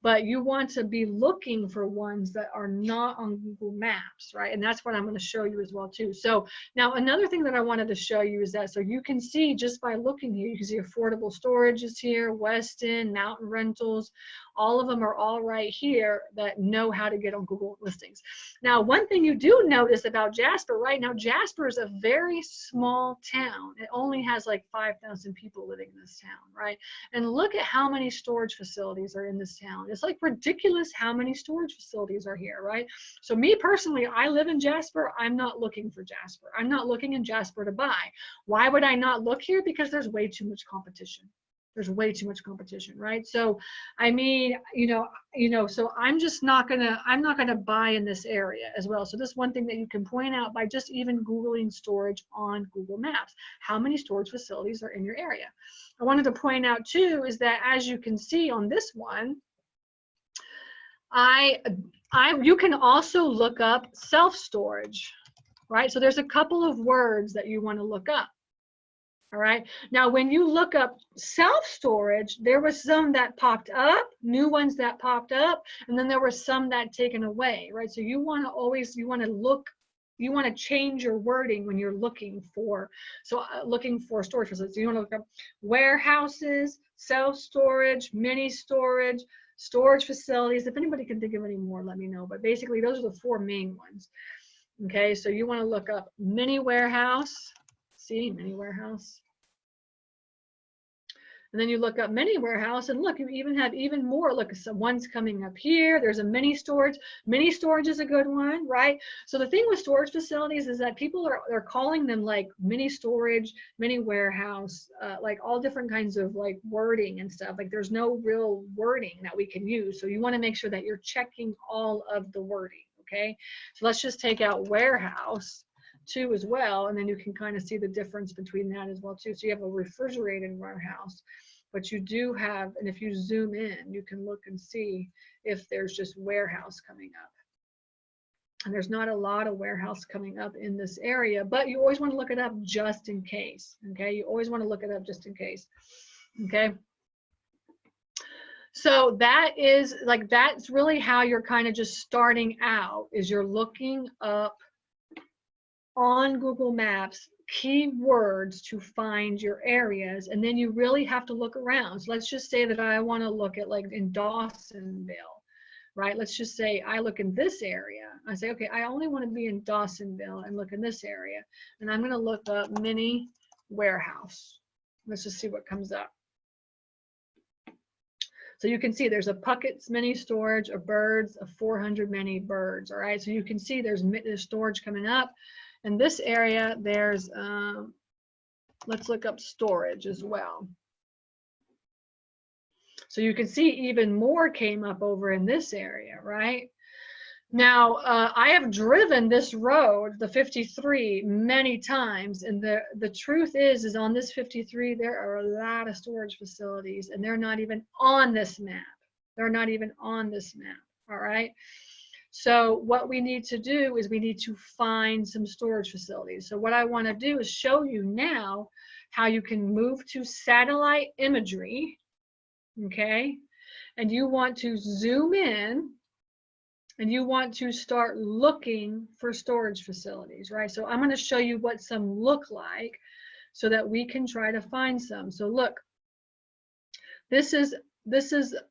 but you want to be looking for ones that are not on Google Maps, right? And that's what I'm going to show you as well too. So now another thing that I wanted to show you is that, so you can see just by looking here, you can see affordable storage is here, Weston, Mountain Rentals, all of them are all right here that know how to get on Google listings. Now, one thing you do notice about Jasper, right now, Jasper is a very small town. It only has like 5,000 people living in this town, right? And look at how many storage facilities are in this town. It's like ridiculous how many storage facilities are here, right? So me personally, I live in Jasper. I'm not looking for Jasper. I'm not looking in Jasper to buy. Why would I not look here? Because there's way too much competition. There's way too much competition, right? So, I mean, you know, so I'm not gonna buy in this area as well. So this is one thing that you can point out by just even Googling storage on Google Maps. How many storage facilities are in your area? I wanted to point out too is that as you can see on this one, you can also look up self-storage, right? So there's a couple of words that you want to look up. All right. Now, when you look up self-storage, there was some that popped up, new ones that popped up, and then there were some that taken away, right? So you want to always, you want to look, you want to change your wording when you're looking for, looking for storage facilities. So you want to look up warehouses, self-storage, mini storage, storage facilities. If anybody can think of any more, let me know. But basically, those are the four main ones. Okay, so you want to look up mini warehouse. See, mini warehouse. And then you look up mini warehouse, and look, you even have even more. Look, one's coming up here. There's a mini storage. Mini storage is a good one, right? So the thing with storage facilities is that people are calling them like mini storage, mini warehouse, like all different kinds of like wording and stuff. Like there's no real wording that we can use. So you want to make sure that you're checking all of the wording, okay? So let's just take out warehouse too as well, and then you can kind of see the difference between that as well too. So you have a refrigerated warehouse, but you do have, and if you zoom in, you can look and see if there's just warehouse coming up. And there's not a lot of warehouse coming up in this area, but you always want to look it up just in case, okay? You always want to look it up just in case, okay? So that is like, that's really how you're kind of just starting out, is you're looking up on Google Maps keywords to find your areas, and then you really have to look around. So let's just say that I want to look at like in Dawsonville, right? Let's just say I look in this area. I say, okay, I only want to be in Dawsonville and look in this area, and I'm going to look up mini warehouse. Let's just see what comes up. So you can see there's a Puckett's mini storage, a Birds, a 400 mini Birds. All right, so you can see there's storage coming up. In this area, there's, let's look up storage as well. So you can see even more came up over in this area, right? Now, I have driven this road, the 53, many times, and the truth is on this 53, there are a lot of storage facilities, and they're not even on this map. They're not even on this map, all right? So what we need to do is we need to find some storage facilities. So what I want to do is show you now how you can move to satellite imagery, okay? And you want to zoom in, and you want to start looking for storage facilities, right? So I'm going to show you what some look like so that we can try to find some. So look, this is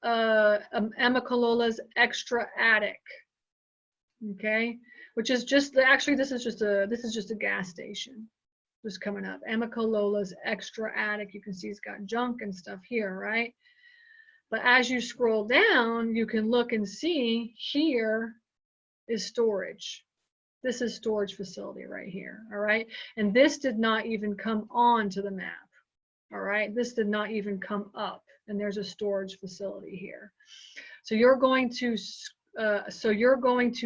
Emma Colola's Extra Attic. Okay, which is just actually this is just a gas station just coming up. Emma Colola's Extra Attic. You can see it's got junk and stuff here, right? But as you scroll down, you can look and see here is storage. This is storage facility right here, all right? And this did not even come onto the map, all right? This did not even come up, and there's a storage facility here. So you're going to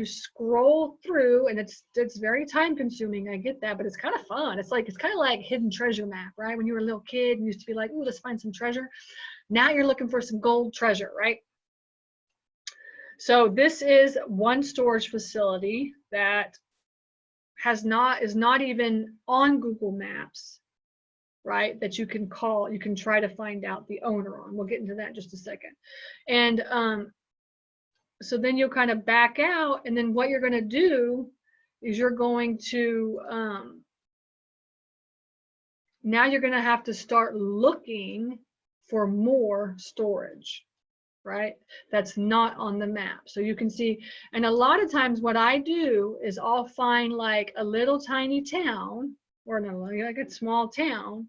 scroll through, and it's very time consuming. I get that, but it's kind of fun. It's kind of like hidden treasure map, right? When you were a little kid, you used to be like, "Ooh, let's find some treasure." Now you're looking for some gold treasure, right? So this is one storage facility that is not even on Google Maps, right? That you can call, you can try to find out the owner on. We'll get into that in just a second. And so then you'll kind of back out, and then what you're going to do is you're going to now you're going to have to start looking for more storage, right? That's not on the map. So you can see, and a lot of times what I do is I'll find like a little tiny town, or no, like a small town,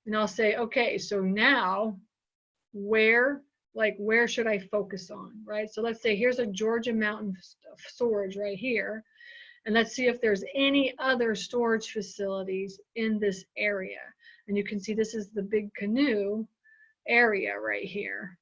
and I'll say, okay, so now where should I focus on, right? So let's say here's a Georgia Mountain storage right here, and let's see if there's any other storage facilities in this area. And you can see this is the Big Canoe area right here.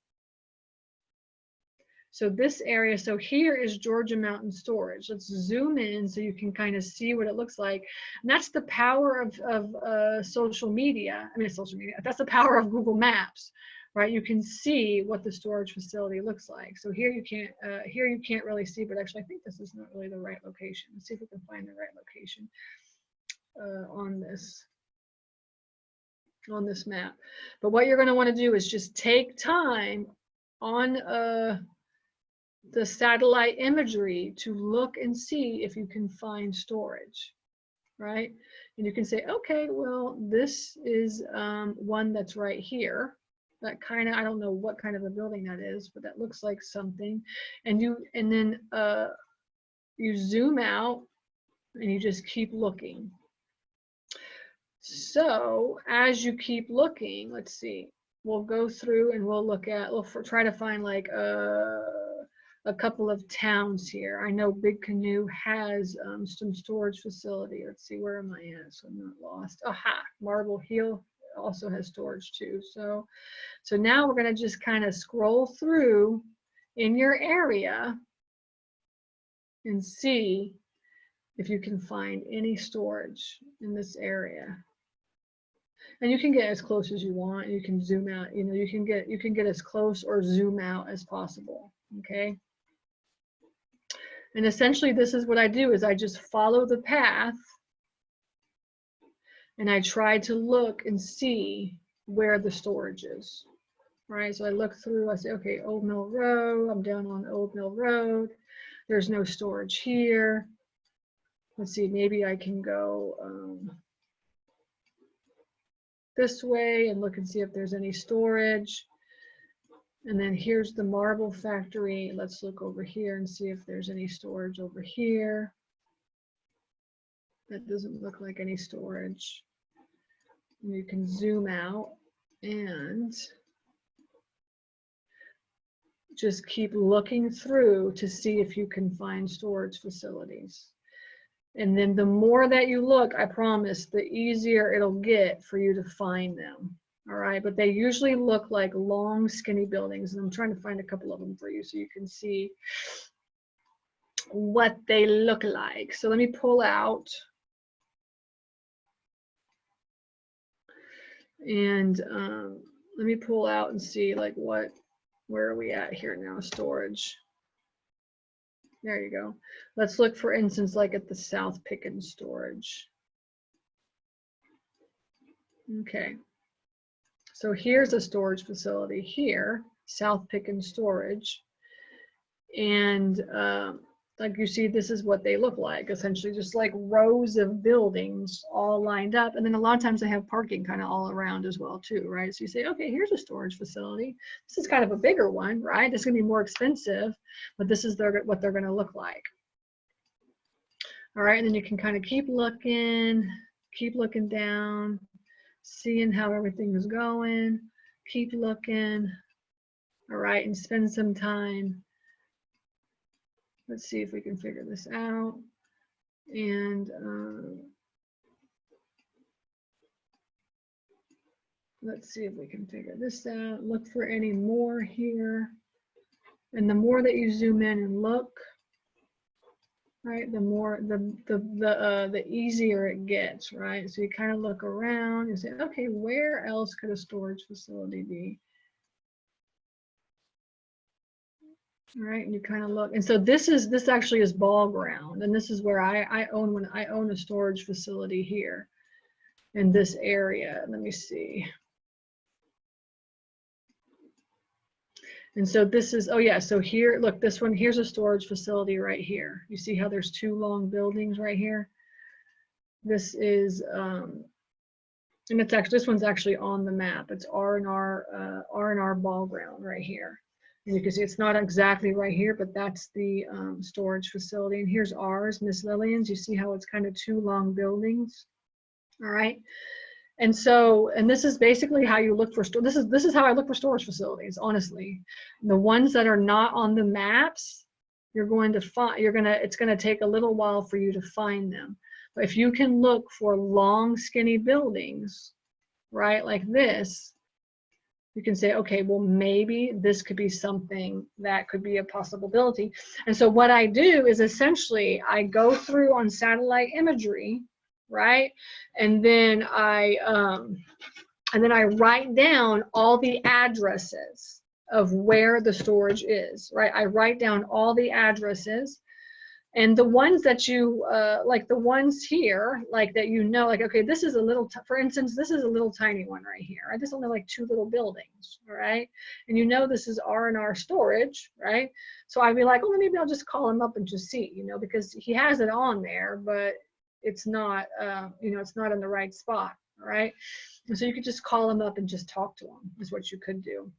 So this area, so here is Georgia Mountain Storage. Let's zoom in so you can kind of see what it looks like. And that's the power of social media. I mean, social media. That's the power of Google Maps, right? You can see what the storage facility looks like. So here you can't really see, but actually I think this is not really the right location. Let's see if we can find the right location on this. on this map. But what you're going to want to do is just take time on the satellite imagery to look and see if you can find storage, right? And you can say, okay, well, this is one that's right here. That kind of, I don't know what kind of a building that is, but that looks like something. And then you zoom out and you just keep looking. So as you keep looking, let's see, we'll go through and we'll look at, we'll try to find like a couple of towns here. I know Big Canoe has some storage facility. Let's see, where am I at? So I'm not lost. Aha, Marble Hill also has storage too. So now we're going to just kind of scroll through in your area and see if you can find any storage in this area. And you can get as close as you want. You can zoom out. You know, you can get as close or zoom out as possible. Okay. And essentially, this is what I do: is I just follow the path, and I try to look and see where the storage is. Right. So I look through. I say, okay, Old Mill Road. I'm down on Old Mill Road. There's no storage here. Let's see. Maybe I can go this way and look and see if there's any storage. And then here's the marble factory. Let's look over here and see if there's any storage over here. That doesn't look like any storage. And you can zoom out and just keep looking through to see if you can find storage facilities. And then the more that you look, I promise, the easier it'll get for you to find them. All right, but they usually look like long, skinny buildings. And I'm trying to find a couple of them for you so you can see what they look like. So let me pull out. And let me pull out and see like where are we at here now? Storage. There you go. Let's look, for instance, like at the South Pickens storage. Okay. So here's a storage facility here, South Pickens storage. And like you see, this is what they look like, essentially just like rows of buildings all lined up. And then a lot of times they have parking kind of all around as well too, right? So you say, okay, here's a storage facility. This is kind of a bigger one, right? It's gonna be more expensive, but this is what they're gonna look like. All right, and then you can kind of keep looking down, seeing how everything is going, keep looking, all right, and spend some time. Let's see if we can figure this out. And let's see if we can figure this out. Look for any more here. And the more that you zoom in and look, right, the easier it gets, right? So you kind of look around and say, okay, where else could a storage facility be? All right, and you kind of look, and so this actually is ball ground, and this is where I own a storage facility here in this area. Let me see. And so this is, oh yeah, so here, look, this one, here's a storage facility right here. You see how there's two long buildings right here? This is, and it's actually, this one's actually on the map. It's R&R ball ground right here. And you can see it's not exactly right here, but that's the storage facility. And here's ours, Miss Lillian's. You see how it's kind of two long buildings. All right. And so, and this is basically how you look for this is how I look for storage facilities, honestly. The ones that are not on the maps, you're going to find, it's going to take a little while for you to find them. But if you can look for long, skinny buildings, right, like this, you can say, okay, well, maybe this could be something that could be a possibility. And so what I do is essentially I go through on satellite imagery, right? And then I write down all the addresses of where the storage is, right? I write down all the addresses. And the ones that you, like the ones here, like that you know, like, okay, this is a little, for instance, this is a little tiny one right here. Right? This is only like 2 little buildings, all right? And you know this is R&R storage, right? So I'd be like, oh, maybe I'll just call him up and just see, you know, because he has it on there, but it's not, you know, it's not in the right spot, all right? And so you could just call him up and just talk to him, is what you could do.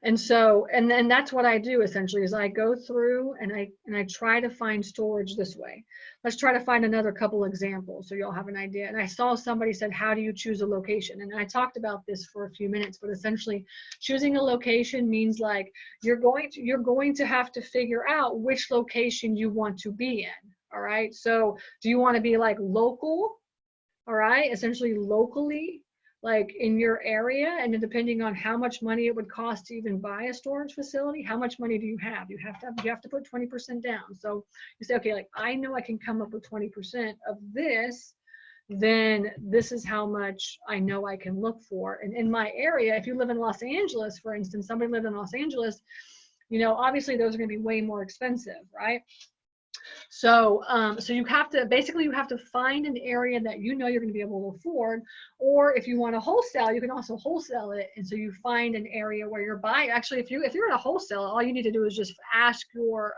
And so, and then that's what I do essentially is I go through and I try to find storage this way. Let's try to find another couple examples so you'll have an idea. And I saw somebody said, how do you choose a location? And I talked about this for a few minutes, but essentially choosing a location means like you're going to have to figure out which location you want to be in. All right. So do you want to be like local? All right, essentially locally, like in your area, and then depending on how much money it would cost to even buy a storage facility, how much money do you have? You have to put 20% down. So you say, okay, like I know I can come up with 20% of this, then this is how much I know I can look for. And in my area, if you live in Los Angeles, for instance, somebody lived in Los Angeles, you know, obviously those are going to be way more expensive, right? So, so you have to, basically you have to find an area that you know you're going to be able to afford, or if you want to wholesale, you can also wholesale it. And so you find an area where you're buying. Actually, if you're at a wholesale, all you need to do is just ask your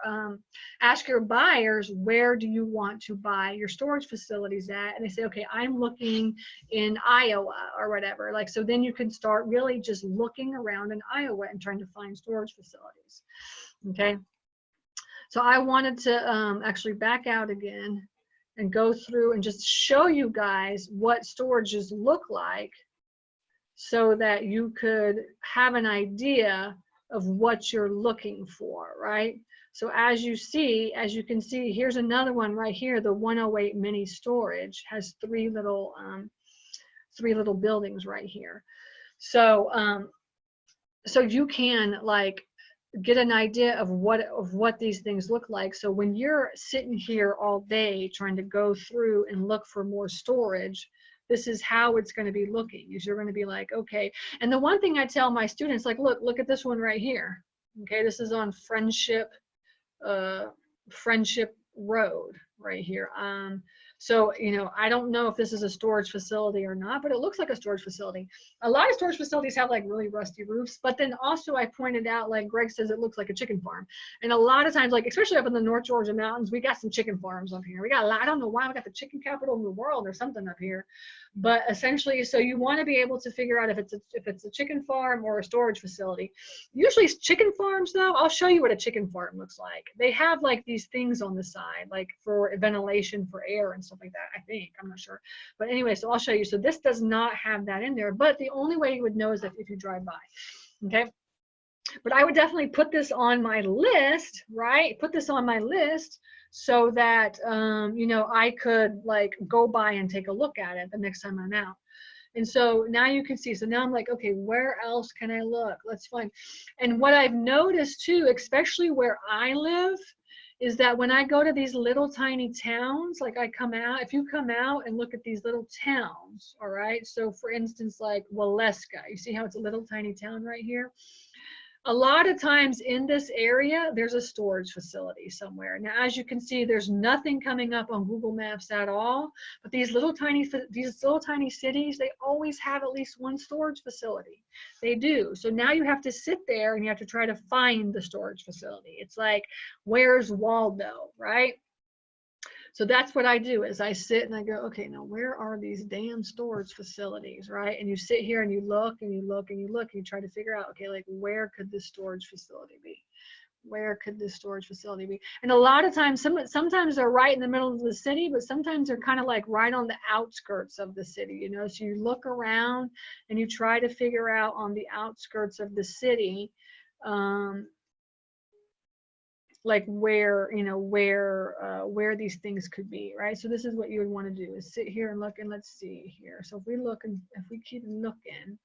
buyers, where do you want to buy your storage facilities at? And they say, okay, I'm looking in Iowa or whatever. Like, so then you can start really just looking around in Iowa and trying to find storage facilities. Okay. So I wanted to actually back out again and go through and just show you guys what storages look like so that you could have an idea of what you're looking for, right? So as you can see, here's another one right here. The 108 mini storage has three little buildings right here. So, so you can like get an idea of what these things look like. So when you're sitting here all day trying to go through and look for more storage, this is how it's going to be looking. Is you're going to be like, okay. And the one thing I tell my students, like, look at this one right here. Okay, this is on Friendship Road right here. So, you know, I don't know if this is a storage facility or not, but it looks like a storage facility. A lot of storage facilities have like really rusty roofs, but then also I pointed out, like Greg says, it looks like a chicken farm. And a lot of times, like, especially up in the North Georgia mountains, we got some chicken farms up here. We got a lot, I don't know why, we got the chicken capital of the world or something up here. But essentially, so you want to be able to figure out if it's a chicken farm or a storage facility. Usually chicken farms, though, I'll show you what a chicken farm looks like. They have like these things on the side, like for ventilation, for air and stuff like that, I think. I'm not sure. But anyway, so I'll show you. So this does not have that in there, but the only way you would know is if you drive by. Okay. But I would definitely put this on my list, right? Put this on my list so that, you know, I could like go by and take a look at it the next time I'm out. And so now you can see, so now I'm like, okay, where else can I look? Let's find. And what I've noticed too, especially where I live, is that when I go to these little tiny towns, like I come out, if you come out and look at these little towns, all right? So for instance, like Waleska, you see how it's a little tiny town right here? A lot of times in this area, there's a storage facility somewhere. Now, as you can see, there's nothing coming up on Google Maps at all, but these little tiny cities, they always have at least one storage facility. They do. So now you have to sit there and you have to try to find the storage facility. It's like, where's Waldo, right? So that's what I do is I sit and I go, okay, now where are these damn storage facilities, right? And you sit here and you look and you look and you look and you try to figure out, okay, like where could this storage facility be? Where could this storage facility be? And a lot of times, sometimes they're right in the middle of the city, but sometimes they're kind of like right on the outskirts of the city, you know? So you look around and you try to figure out on the outskirts of the city, like where, you know, where these things could be, right? So this is what you would want to do is sit here and look, and let's see here. So if we look and if we keep looking,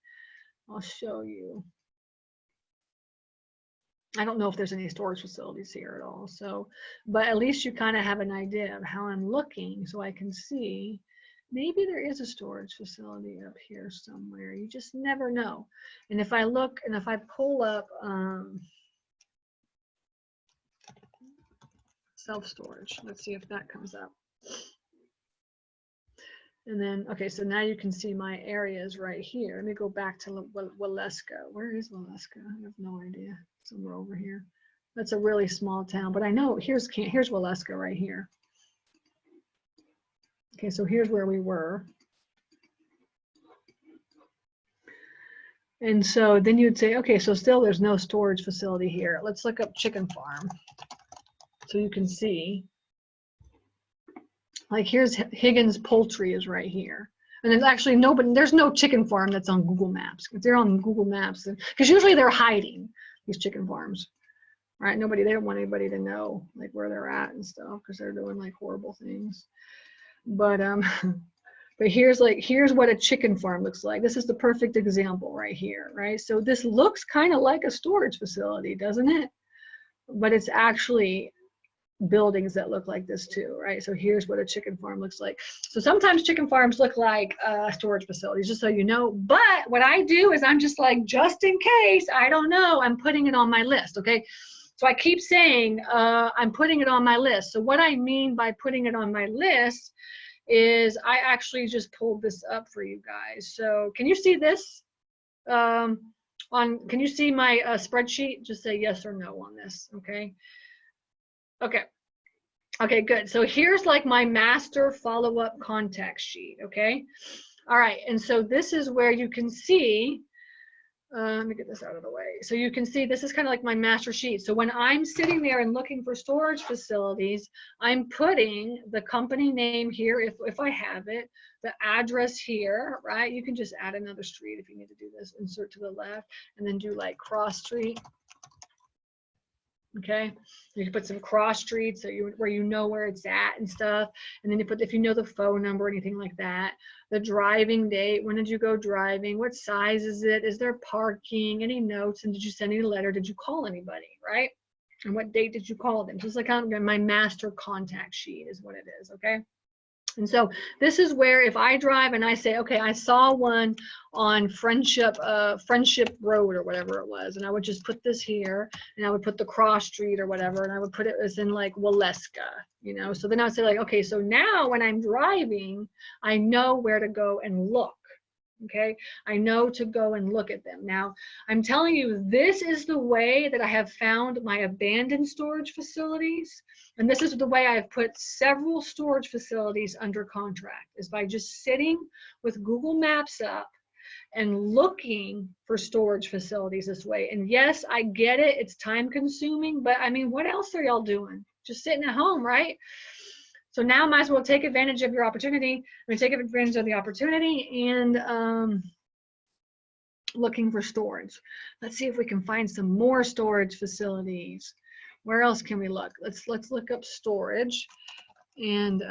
I'll show you. I don't know if there's any storage facilities here at all. So, but at least you kind of have an idea of how I'm looking, so I can see maybe there is a storage facility up here somewhere. You just never know. And if I look and if I pull up, self-storage. Let's see if that comes up. And then, okay, so now you can see my areas right here. Let me go back to Waleska. Where is Waleska? I have no idea. Somewhere over here. That's a really small town, but I know here's Waleska right here. Okay, so here's where we were. And so then you'd say, okay, so still there's no storage facility here. Let's look up chicken farm. So you can see, like here's Higgins Poultry is right here. And there's actually there's no chicken farm that's on Google Maps. If they're on Google Maps, because usually they're hiding these chicken farms, right? They don't want anybody to know like where they're at and stuff because they're doing like horrible things. But but here's what a chicken farm looks like. This is the perfect example right here, right? So this looks kind of like a storage facility, doesn't it? But it's actually buildings that look like this too, right? So here's what a chicken farm looks like. So sometimes chicken farms look like storage facilities, just so you know. But what I do is I'm just like, just in case, I don't know, I'm putting it on my list, okay? So I keep saying I'm putting it on my list. So what I mean by putting it on my list is I actually just pulled this up for you guys. So can you see this? Can you see my spreadsheet? Just say yes or no on this, okay? Okay, good. So here's like my master follow-up contact sheet, okay? All right, and so this is where you can see, let me get this out of the way. So you can see this is kind of like my master sheet. So when I'm sitting there and looking for storage facilities, I'm putting the company name here if I have it, the address here, right? You can just add another street if you need to do this, insert to the left, and then do like cross street. Okay, you can put some cross streets so where you know where it's at and stuff, and then you put if you know the phone number or anything like that, the driving date, when did you go driving, what size is it, is there parking, any notes, and did you send any letter, did you call anybody, right? And what date did you call them? Just like my master contact sheet is what it is, okay? And so this is where if I drive and I say, okay, I saw one on Friendship Road or whatever it was, and I would just put this here, and I would put the cross street or whatever, and I would put it as in like Waleska, you know. So then I would say like, okay, so now when I'm driving, I know where to go and look. Okay, I know to go and look at them. Now, I'm telling you, this is the way that I have found my abandoned storage facilities. And this is the way I've put several storage facilities under contract, is by just sitting with Google Maps up and looking for storage facilities this way. And yes, I get it, it's time consuming, but I mean, what else are y'all doing? Just sitting at home, right? So now might as well take advantage of your opportunity. Take advantage of the opportunity and looking for storage. Let's see if we can find some more storage facilities. Where else can we look? Let's look up storage, and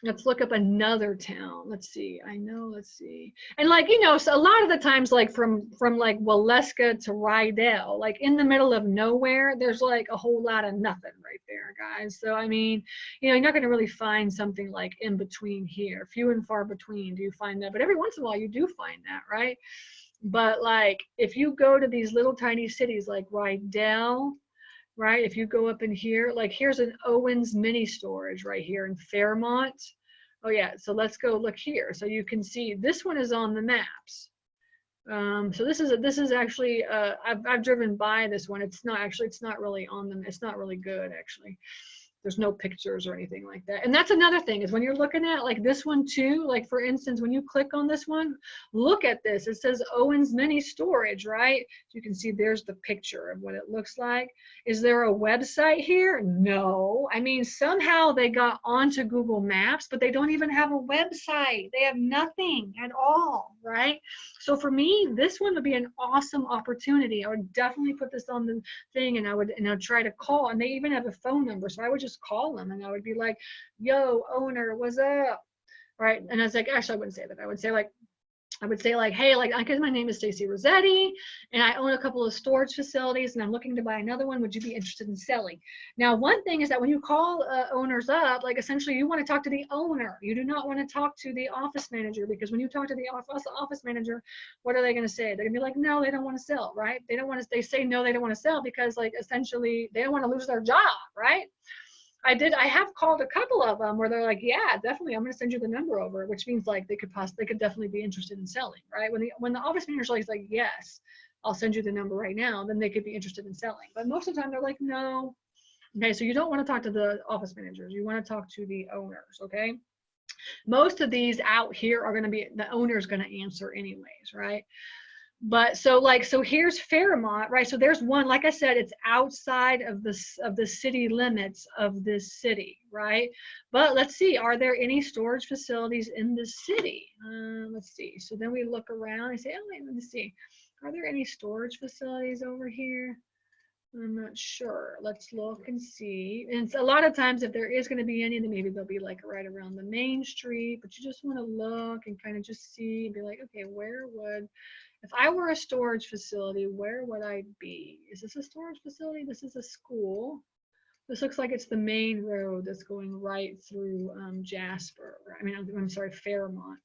let's look up another town. Let's see. Let's see. And like, you know, so a lot of the times, like from like Waleska to Rydell, like in the middle of nowhere, there's like a whole lot of nothing right there, guys. So I mean, you know, you're not going to really find something like in between here. Few and far between do you find that, but every once in a while you do find that, right? But like if you go to these little tiny cities like Rydell, right? If you go up in here, like here's an Owens mini storage right here in Fairmont. Oh yeah, so let's go look here. So you can see this one is on the maps. So this is actually I've driven by this one. It's not really on them. It's not really good actually. There's no pictures or anything like that. And that's another thing is when you're looking at like this one too, like for instance, when you click on this one, look at this. It says Owens Mini Storage, right? You can see there's the picture of what it looks like. Is there a website here? No. I mean, somehow they got onto Google Maps, but they don't even have a website. They have nothing at all, right? So for me, this one would be an awesome opportunity. I would definitely put this on the thing, and I would try to call, and they even have a phone number, so I would just call them and I would be like, yo, owner, what's up? Right? And I was like, actually I wouldn't say that. I would say like, I would say like, hey, like, because my name is Stacy Rossetti and I own a couple of storage facilities and I'm looking to buy another one. Would you be interested in selling? Now, one thing is that when you call owners up, like essentially you want to talk to the owner. You do not want to talk to the office manager, because when you talk to the office manager, what are they going to say? They're going to be like, no, they don't want to sell, right? They don't want to, they say no, they don't want to sell because like essentially they don't want to lose their job, right? I have called a couple of them where they're like, yeah, definitely, I'm going to send you the number over, which means like they could definitely be interested in selling, right? When the office manager is like, yes, I'll send you the number right now, then they could be interested in selling. But most of the time they're like, no. Okay, so you don't want to talk to the office managers. You want to talk to the owners, okay? Most of these out here are going to be, the owner's going to answer anyways, right? But so here's Fairmont, right? So there's one, like I said, it's outside of the city limits of this city, right? But let's see, are there any storage facilities in this city? Let's see. So then we look around and say, oh wait, let me see. Are there any storage facilities over here? I'm not sure. Let's look and see. And a lot of times if there is going to be any, then maybe they'll be like right around the main street, but you just want to look and kind of just see and be like, okay, where would, if I were a storage facility, where would I be? Is this a storage facility? This is a school. This looks like it's the main road that's going right through Jasper. I mean, I'm sorry, Fairmont.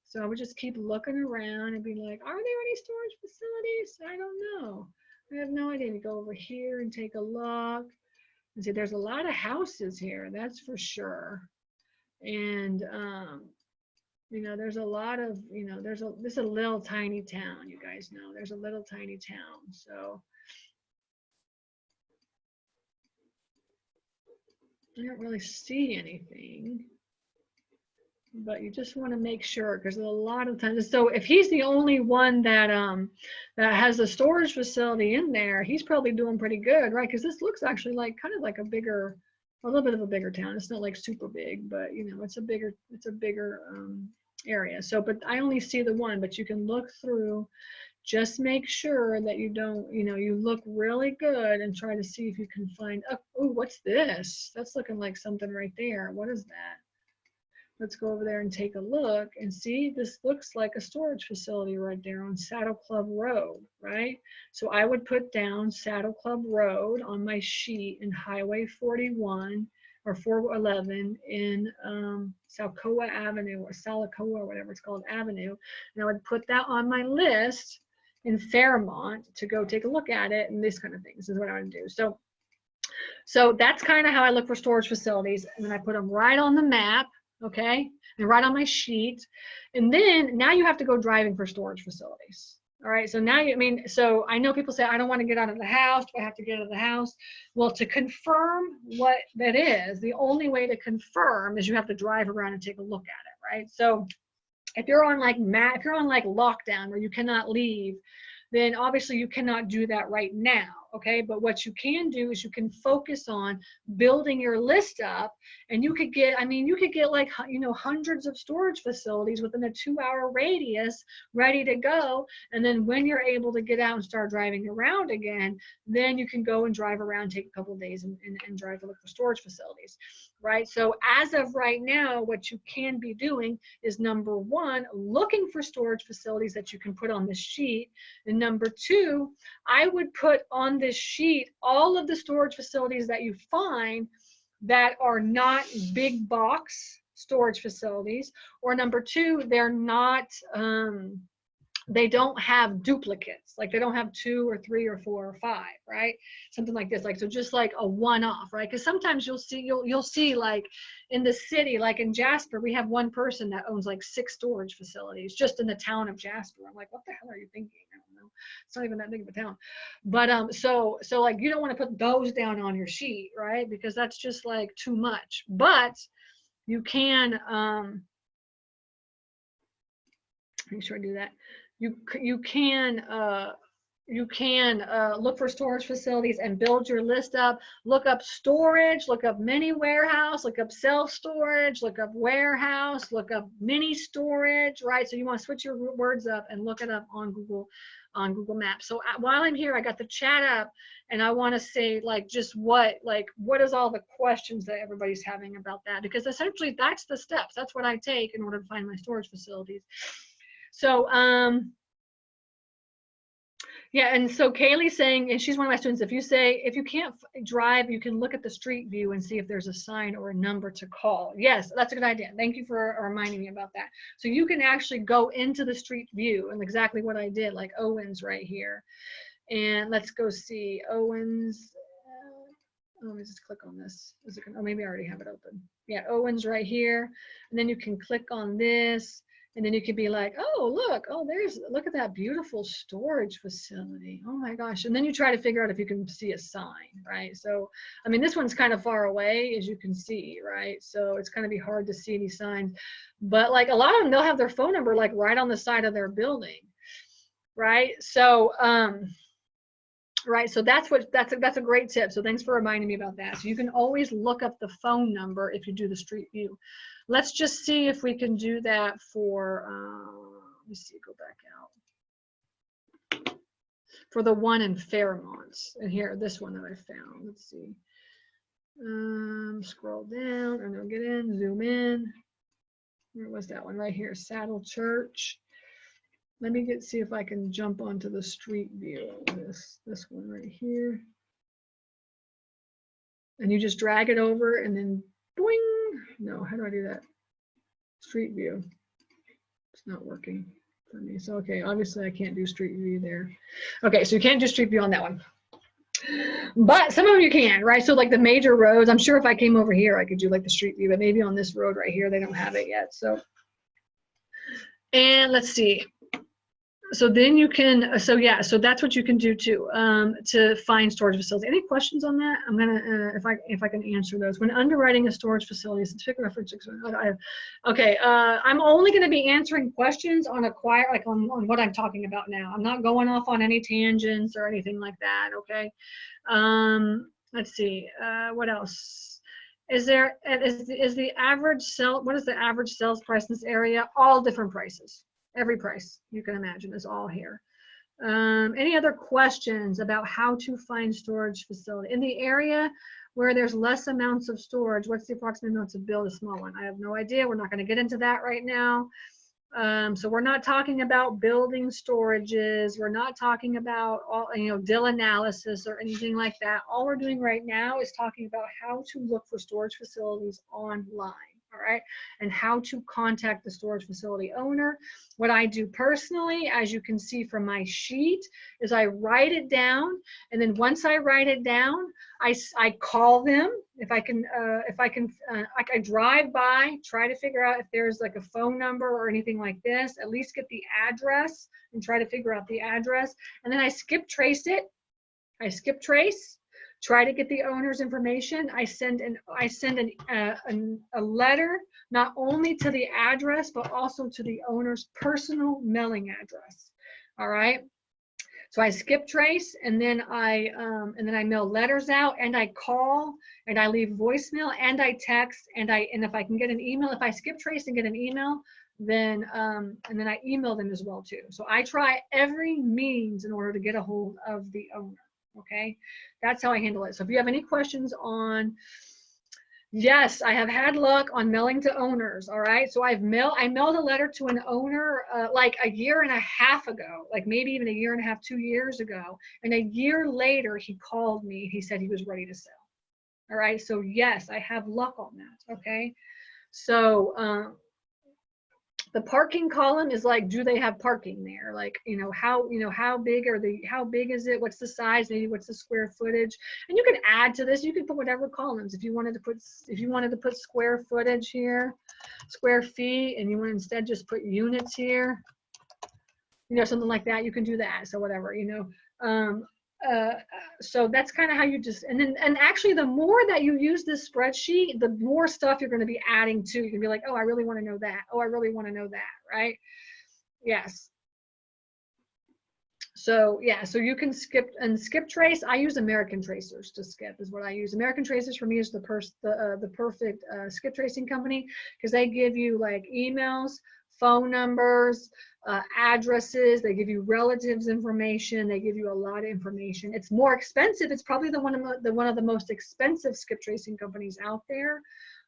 So I would just keep looking around and be like, are there any storage facilities? I don't know. I have no idea. We go over here and take a look and see there's a lot of houses here, that's for sure. And you know, there's a lot of, you know, this is a little tiny town, you guys know. There's a little tiny town. So I don't really see anything. But you just want to make sure, because a lot of times, so if he's the only one that has a storage facility in there, he's probably doing pretty good, right? Because this looks actually like kind of like a little bit of a bigger town. It's not like super big, but you know, it's a bigger area. So, but I only see the one, but you can look through. Just make sure that you don't, you know, you look really good and try to see if you can find. Oh, what's this? That's looking like something right there. What is that? Let's go over there and take a look and see. This looks like a storage facility right there on Saddle Club Road, right? So I would put down Saddle Club Road on my sheet in Highway 41 or 411 in Salcoa Avenue or Salacoa, or whatever it's called, Avenue. And I would put that on my list in Fairmont to go take a look at it and these kind of things is what I would do. So that's kind of how I look for storage facilities. And then I put them right on the map. Okay, and right on my sheet. And then now you have to go driving for storage facilities. All right, so now so I know people say, I don't want to get out of the house. Do I have to get out of the house? Well, to confirm what that is, the only way to confirm is you have to drive around and take a look at it, right? So if you're on like lockdown where you cannot leave, then obviously you cannot do that right now, okay? But what you can do is you can focus on building your list up, and you could get, like, you know, hundreds of storage facilities within a 2-hour radius ready to go. And then when you're able to get out and start driving around again, then you can go and drive around, take a couple of days and drive to look for storage facilities, right? So as of right now, what you can be doing is, number one, looking for storage facilities that you can put on this sheet. And number two, I would put on this sheet all of the storage facilities that you find that are not big box storage facilities, or number two, they're not, they don't have duplicates, like they don't have 2 or 3 or 4 or 5, right? Something like this, like, so just like a one-off, right? Because sometimes you'll see like in the city, like in Jasper, we have one person that owns like 6 storage facilities just in the town of Jasper. I'm like, what the hell are you thinking? I don't know. It's not even that big of a town. But so like you don't want to put those down on your sheet, right? Because that's just like too much. But you can make sure I do that. You can look for storage facilities and build your list up. Look up storage, look up mini warehouse, look up self-storage, look up warehouse, look up mini storage, right? So you want to switch your words up and look it up on Google Maps. So while I'm here, I got the chat up, and I want to say like just what is all the questions that everybody's having about that, because essentially that's the steps. That's what I take in order to find my storage facilities. So, yeah, and so Kaylee's saying, and she's one of my students, if you can't drive, you can look at the street view and see if there's a sign or a number to call. Yes, that's a good idea. Thank you for reminding me about that. So you can actually go into the street view, and exactly what I did, like Owens right here. And let's go see Owens. Let me just click on this. Is it gonna, oh, maybe I already have it open. Yeah, Owens right here. And then you can click on this. And then you could be like, oh, look, oh, look at that beautiful storage facility. Oh my gosh. And then you try to figure out if you can see a sign, right? So, I mean, this one's kind of far away, as you can see, right? So it's going to be hard to see any signs. But like a lot of them, they'll have their phone number like right on the side of their building, right? So, right, so that's a great tip. So thanks for reminding me about that. So you can always look up the phone number if you do the street view. Let's just see if we can do that for, let me see, go back out. For the one in Fairmont. And here, this one that I found. Let's see. Scroll down, and then get in, zoom in. Where was that one? Right here, Saddle Church. Let me see if I can jump onto the street view of this one right here. And you just drag it over and then boing. No, how do I do that? Street view. It's not working for me. So, okay, obviously I can't do street view there. Okay, so you can't do street view on that one. But some of them you can, right? So like the major roads, I'm sure if I came over here, I could do like the street view, but maybe on this road right here, they don't have it yet. So, and let's see. So then you can, so yeah, so that's what you can do too, to find storage facilities. Any questions on that? I'm gonna, if I can answer those. When underwriting a storage facility, specific reference, okay, I'm only gonna be answering questions on on what I'm talking about now. I'm not going off on any tangents or anything like that, okay? Let's see, what else? Is the average what is the average sales price in this area? All different prices. Every price you can imagine is all here. Any other questions about how to find storage facility? In the area where there's less amounts of storage, what's the approximate amount to build a small one? I have no idea. We're not going to get into that right now. So we're not talking about building storages. We're not talking about DIL analysis or anything like that. All we're doing right now is talking about how to look for storage facilities online. All right, and how to contact the storage facility owner. What I do personally, as you can see from my sheet, is I write it down, and then once I write it down, I call them. If I can, I drive by, try to figure out if there's like a phone number or anything like this. At least get the address and try to figure out the address, and then I skip trace it. I skip trace. Try to get the owner's information. I send a letter not only to the address but also to the owner's personal mailing address. All right. So I skip trace, and then I mail letters out, and I call, and I leave voicemail, and I text, and if I can get an email, if I skip trace and get an email, then and then I email them as well too. So I try every means in order to get a hold of the owner. Okay, that's how I handle it. So if you have any questions on, yes, I have had luck on mailing to owners. All right, so I mailed a letter to an owner like a year and a half ago, like maybe even a year and a half, 2 years ago, and a year later he called me. He said he was ready to sell. All right, so yes, I have luck on that. Okay, so the parking column is like, do they have parking there? Like, how big how big is it? What's the size? Maybe what's the square footage? And you can add to this. You can put whatever columns. If you wanted to put square footage here, square feet, and you want to instead just put units here, something like that, you can do that. So whatever, so that's kind of how you and actually the more that you use this spreadsheet, the more stuff you're going to be adding to. You can be like, oh, I really want to know that. Oh, I really want to know that, right? Yes. So yeah, so you can skip trace. I use American Tracers to skip is what I use. American Tracers for me is the perfect skip tracing company, because they give you like emails, phone numbers, addresses. They give you relatives information. They give you a lot of information. It's more expensive. It's probably one of the most expensive skip tracing companies out there,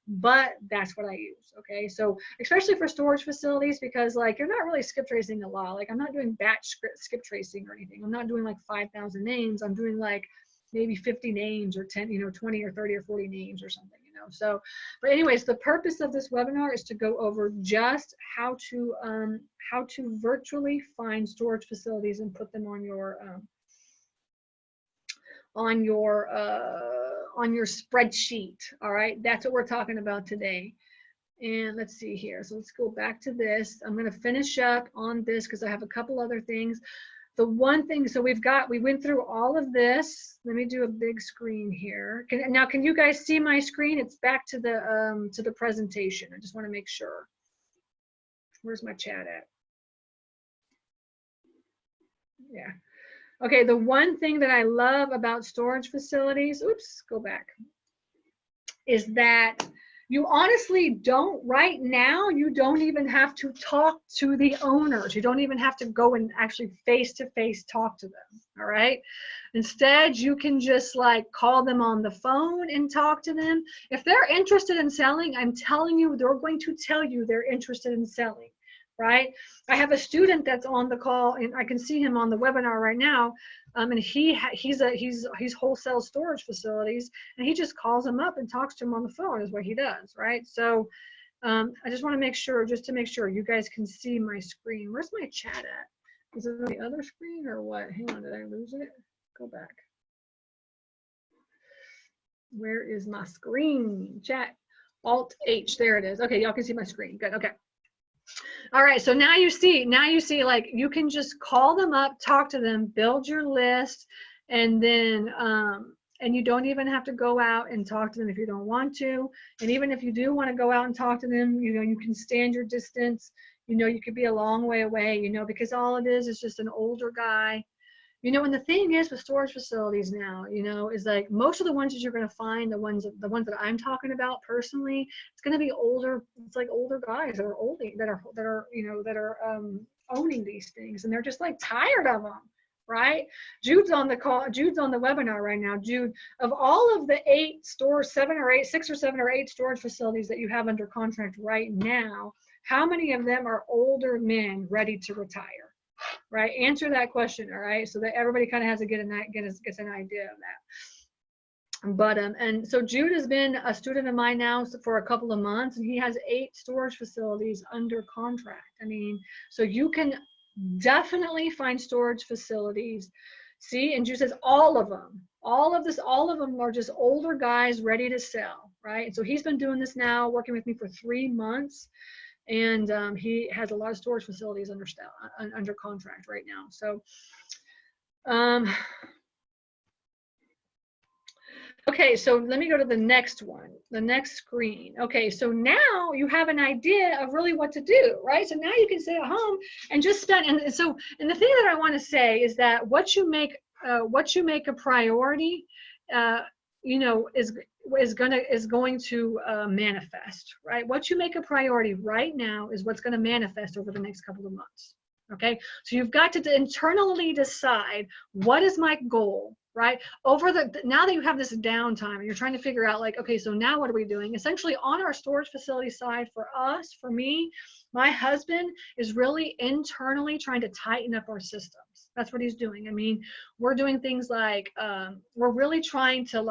but that's what I use. Okay, so especially for storage facilities, because like you're not really skip tracing a lot. Like I'm not doing batch skip tracing or anything. I'm not doing like 5,000 names. I'm doing like maybe 50 names or 10, 20 or 30 or 40 names or something, So, but anyways, the purpose of this webinar is to go over just how to virtually find storage facilities and put them on your spreadsheet. All right, that's what we're talking about today. And let's see here. So let's go back to this. I'm going to finish up on this because I have a couple other things. The one thing, so we went through all of this. Let me do a big screen here. Can you guys see my screen? It's back to the presentation. I just want to make sure. Where's my chat at? Yeah. Okay, the one thing that I love about storage facilities, oops, go back, is that you honestly don't, right now, you don't even have to talk to the owners. You don't even have to go and actually face-to-face talk to them, all right? Instead, you can just like call them on the phone and talk to them. If they're interested in selling, I'm telling you, they're going to tell you they're interested in selling, right? I have a student that's on the call, and I can see him on the webinar right now. And he's wholesale storage facilities, and he just calls them up and talks to them on the phone is what he does, right? So I just want to make sure, you guys can see my screen. Where's my chat at? Is it on the other screen or what? Hang on, did I lose it? Go back. Where is my screen? Chat. Alt H. There it is. Okay, y'all can see my screen. Good. Okay. All right, so now you see like you can just call them up, talk to them, build your list, and then and you don't even have to go out and talk to them if you don't want to. And even if you do want to go out and talk to them, you can stand your distance. You could be a long way away, because all it is just an older guy. And the thing is with storage facilities now, is like most of the ones that you're going to find, the ones that I'm talking about personally, it's going to be older. It's like older guys that are owning these things, and they're just like tired of them, right? Jude's on the call. Jude's on the webinar right now. Jude, of all of the 6 or 7 or 8 storage facilities that you have under contract right now, how many of them are older men ready to retire? Right? Answer that question, all right? So that everybody kind of has to gets an idea of that. But and so Jude has been a student of mine now for a couple of months, and he has 8 storage facilities under contract. I mean, so you can definitely find storage facilities. See, and Jude says all of them are just older guys ready to sell, right? And so he's been doing this now, working with me for 3 months. And he has a lot of storage facilities under contract right now. So, okay, so let me go to the next one, the next screen. Okay, so now you have an idea of really what to do, right? So now you can stay at home and just spend. And the thing that I want to say is that what you make a priority, is going to manifest, right? What you make a priority right now is what's going to manifest over the next couple of months. Okay, so you've got to internally decide, what is my goal, right? Now that you have this downtime and you're trying to figure out, like, okay, so now what are we doing? Essentially, on our storage facility side, for me, my husband is really internally trying to tighten up our systems. That's what he's doing. I mean, we're doing things like we're really trying to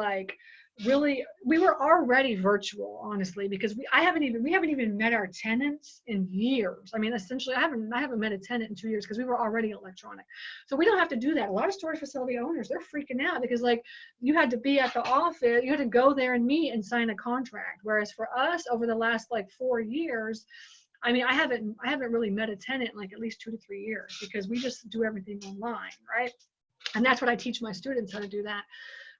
we were already virtual, honestly, because we haven't even met our tenants in years. I mean, essentially, I haven't met a tenant in 2 years because we were already electronic. So we don't have to do that. A lot of storage facility owners, they're freaking out because like you had to be at the office, you had to go there and meet and sign a contract. Whereas for us, over the last like 4 years, I mean, I haven't really met a tenant in like at least 2 to 3 years because we just do everything online, right? And that's what I teach my students, how to do that.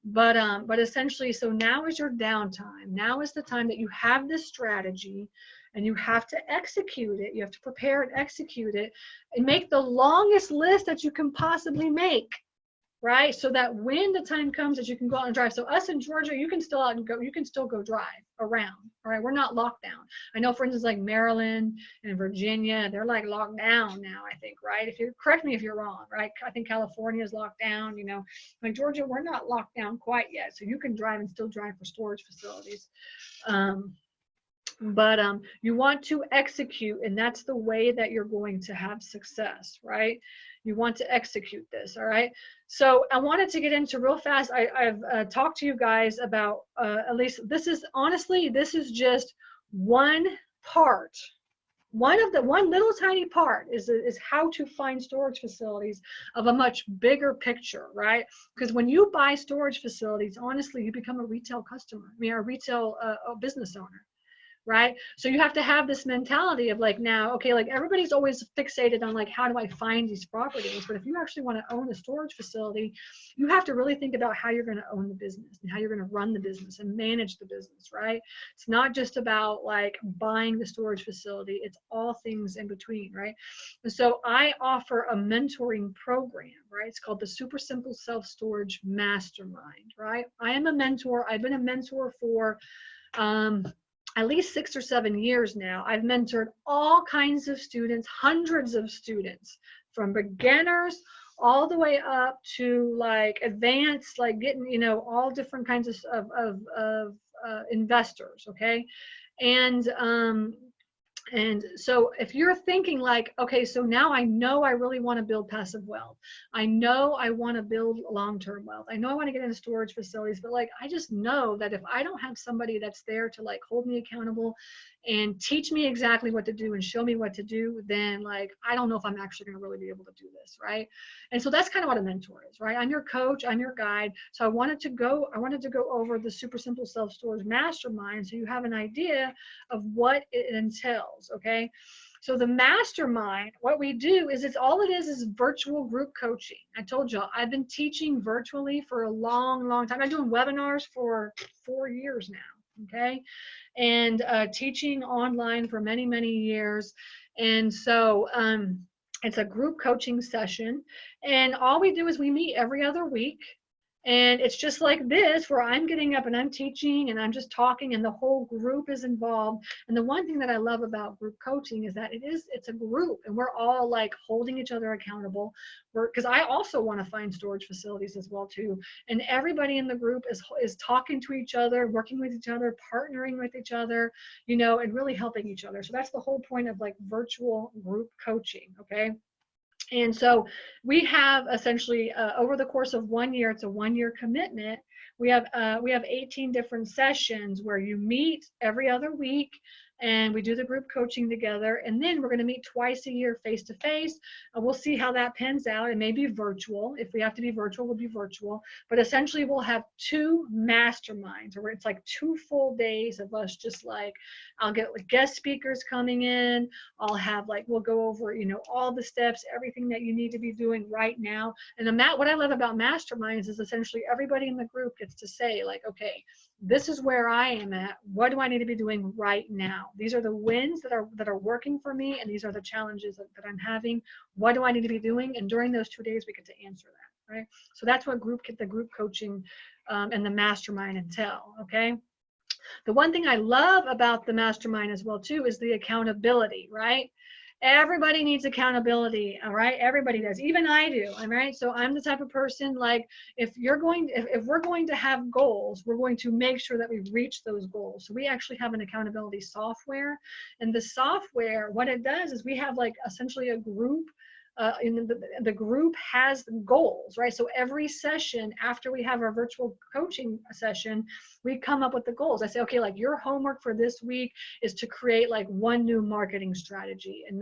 But essentially, so now is your downtime. Now is the time that you have this strategy and you have to execute it. You have to prepare and execute it and make the longest list that you can possibly make, right? So that when the time comes that you can go out and drive. So us in Georgia, you can still go drive around, all right? We're not locked down. I know, for instance, like Maryland and Virginia, they're like locked down now, I think, right? Correct me if you're wrong, right? I think California is locked down, like Georgia, we're not locked down quite yet. So you can drive and still drive for storage facilities. But you want to execute, and that's the way that you're going to have success, right? You want to execute this, all right? So I wanted to get into real fast. I've talked to you guys about, at least this is, honestly, this is just one part. One little tiny part is how to find storage facilities of a much bigger picture, right? Because when you buy storage facilities, honestly, you become a retail customer, I mean, a retail business owner, right? So you have to have this mentality of like, now, okay, like everybody's always fixated on like, how do I find these properties? But if you actually want to own a storage facility, you have to really think about how you're going to own the business and how you're going to run the business and manage the business, right? It's not just about like buying the storage facility, it's all things in between, right? And so I offer a mentoring program, right? It's called the Super Simple Self-Storage Mastermind, right? I am a mentor. I've been a mentor for at least 6 or 7 years now. I've mentored all kinds of students, hundreds of students, from beginners all the way up to like advanced, like getting, you know, all different kinds of investors, okay? And so if you're thinking like, okay, so now I know I really want to build passive wealth. I know I want to build long-term wealth. I know I want to get into storage facilities, but like, I just know that if I don't have somebody that's there to like hold me accountable and teach me exactly what to do and show me what to do, then like, I don't know if I'm actually going to really be able to do this, right? And so that's kind of what a mentor is, right? I'm your coach, I'm your guide. So I wanted to go over the Super Simple Self-Storage Mastermind so you have an idea of what it entails, okay? So the mastermind, what we do is it is virtual group coaching. I told y'all, I've been teaching virtually for a long, long time. I'm doing webinars for 4 years now, okay? And teaching online for many, many years. And so it's a group coaching session. And all we do is we meet every other week. And it's just like this, where I'm getting up and I'm teaching and I'm just talking and the whole group is involved. And the one thing that I love about group coaching is that it's a group and we're all like holding each other accountable. Because I also want to find storage facilities as well too. And everybody in the group is talking to each other, working with each other, partnering with each other, you know, and really helping each other. So that's the whole point of like virtual group coaching, okay? And so we have essentially over the course of 1 year, it's a 1-year commitment. We have 18 different sessions where you meet every other week and we do the group coaching together. And then we're going to meet twice a year face to face. We'll see how that pans out. It may be virtual. If we have to be virtual, we'll be virtual. But essentially we'll have 2 masterminds where it's like 2 full days of us just like, I'll get like guest speakers coming in. I'll have like, we'll go over, you know, all the steps, everything that you need to be doing right now. And what I love about masterminds is essentially everybody in the group gets to say like, okay, this is where I am at. What do I need to be doing right now? These are the wins that are working for me, and these are the challenges that I'm having. What do I need to be doing? And during those 2 days, we get to answer that, right? So that's what the group coaching and the mastermind entail, okay? The one thing I love about the mastermind as well too is the accountability, right? Everybody needs accountability, all right? Everybody does, even I do, all right? So I'm the type of person, like, if we're going to have goals, we're going to make sure that we reach those goals. So we actually have an accountability software, and the software, what it does is we have like essentially a group. The group has goals, right? So every session after we have our virtual coaching session, we come up with the goals. I say, okay, like your homework for this week is to create like 1 new marketing strategy, and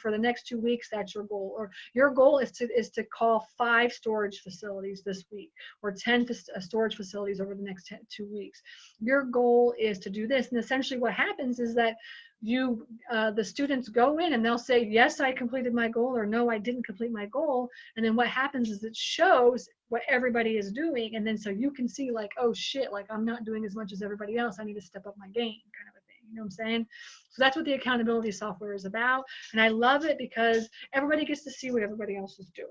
for the next 2 weeks, that's your goal. Or your goal is to call 5 storage facilities this week, or 10 storage facilities over the next 2 weeks. Your goal is to do this, and essentially what happens is that the students go in and they'll say, yes, I completed my goal, or no, I didn't complete my goal. And then what happens is it shows what everybody is doing. And then so you can see like, oh shit, like I'm not doing as much as everybody else. I need to step up my game, kind of a thing. You know what I'm saying? So that's what the accountability software is about. And I love it because everybody gets to see what everybody else is doing.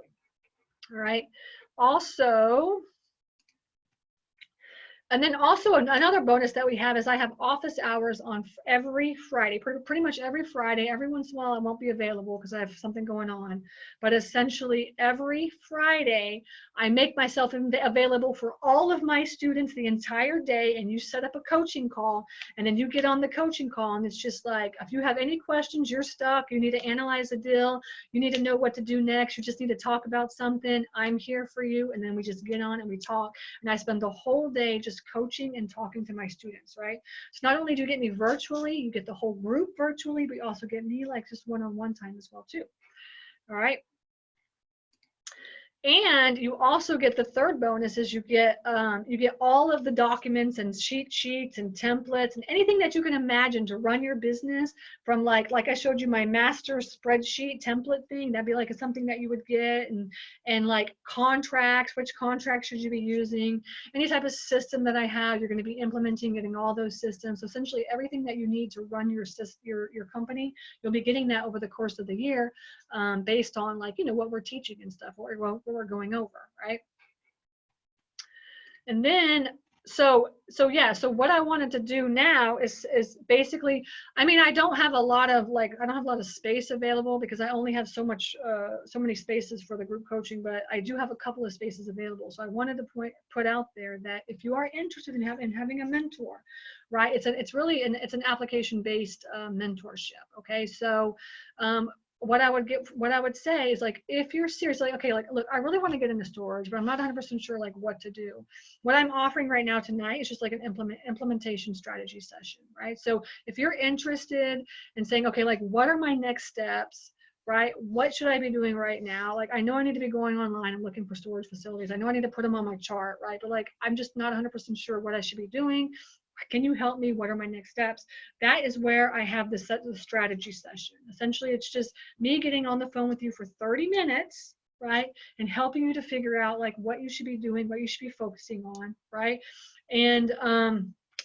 All right. Also, And then also another bonus that we have is I have office hours on every Friday, pretty much every Friday. Every once in a while I won't be available because I have something going on. But essentially every Friday, I make myself available for all of my students the entire day, and you set up a coaching call, and then you get on the coaching call, and it's just like, if you have any questions, you're stuck, you need to analyze the deal, you need to know what to do next, you just need to talk about something, I'm here for you. And then we just get on and we talk, and I spend the whole day just coaching and talking to my students, right? So not only do you get me virtually, you get the whole group virtually, but you also get me like just one-on-one time as well too. All right. And you also get the third bonus is you get all of the documents and cheat sheets and templates and anything that you can imagine to run your business, from like I showed you my master spreadsheet template thing. That'd be like something that you would get, and like contracts, which contracts should you be using, any type of system that I have, you're going to be implementing, getting all those systems. So essentially everything that you need to run your company, you'll be getting that over the course of the year, based on like, you know, what we're teaching and stuff, what we're going over, right? And then so what I wanted to do now is basically, I mean, I don't have a lot of space available because I only have so many spaces for the group coaching, but I do have a couple of spaces available. So I wanted to put out there that if you are interested in having a mentor, right, it's really an application based mentorship. Okay, so what I would say is, like, if you're serious, like, okay, like, look, I really want to get into storage, but I'm not 100% sure like what to do. What I'm offering right now tonight is just like an implementation strategy session, right? So if you're interested in saying, okay, like, what are my next steps, right? What should I be doing right now? Like, I know I need to be going online and looking for storage facilities. I know I need to put them on my chart, right? But like, I'm just not 100% sure what I should be doing. Can you help me? What are my next steps? That is where I have the strategy session. Essentially, it's just me getting on the phone with you for 30 minutes, right? And helping you to figure out like what you should be doing, what you should be focusing on, right? And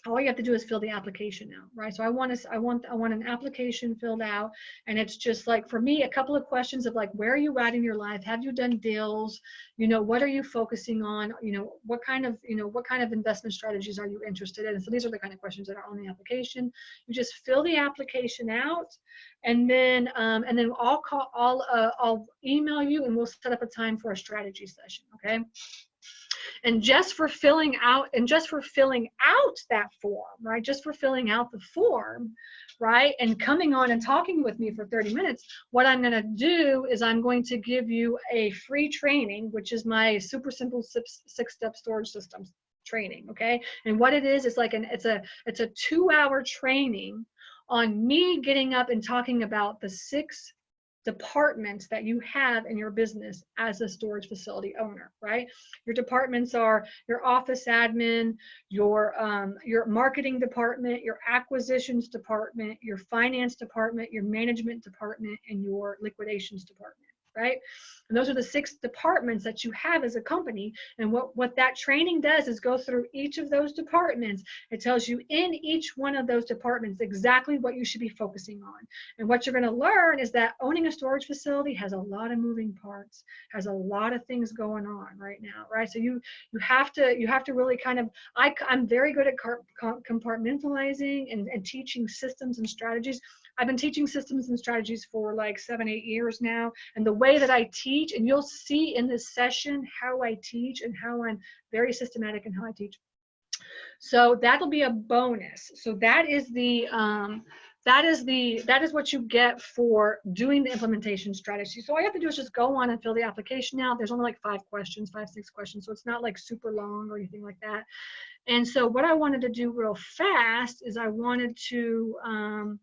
all you have to do is fill the application out, right? So I want an application filled out, and it's just like, for me, a couple of questions of like, where are you at in your life? Have you done deals? You know, what are you focusing on? You know, what kind of investment strategies are you interested in? And so these are the kind of questions that are on the application. You just fill the application out, and then I'll email you, and we'll set up a time for a strategy session. Okay. And just for filling out that form, right? Just for filling out the form, right? And coming on and talking with me for 30 minutes, what I'm going to do is I'm going to give you a free training, which is my super simple 6-step storage systems training. Okay. And what it is, it's like it's a 2-hour training on me getting up and talking about the 6 departments that you have in your business as a storage facility owner, right? Your departments are your office admin, your marketing department, your acquisitions department, your finance department, your management department, and your liquidations department, right? And those are the 6 departments that you have as a company. And what that training does is go through each of those departments. It tells you in each one of those departments exactly what you should be focusing on. And what you're going to learn is that owning a storage facility has a lot of moving parts, has a lot of things going on right now, right? So you have to really kind of, I'm very good at compartmentalizing and teaching systems and strategies. I've been teaching systems and strategies for like 7-8 years now. And the way that I teach, and you'll see in this session how I teach and how I'm very systematic in how I teach. So that'll be a bonus. So that is what you get for doing the implementation strategy. So all you have to do is just go on and fill the application out. There's only like 5 questions, 6 questions. So it's not like super long or anything like that. And so what I wanted to do real fast is I wanted to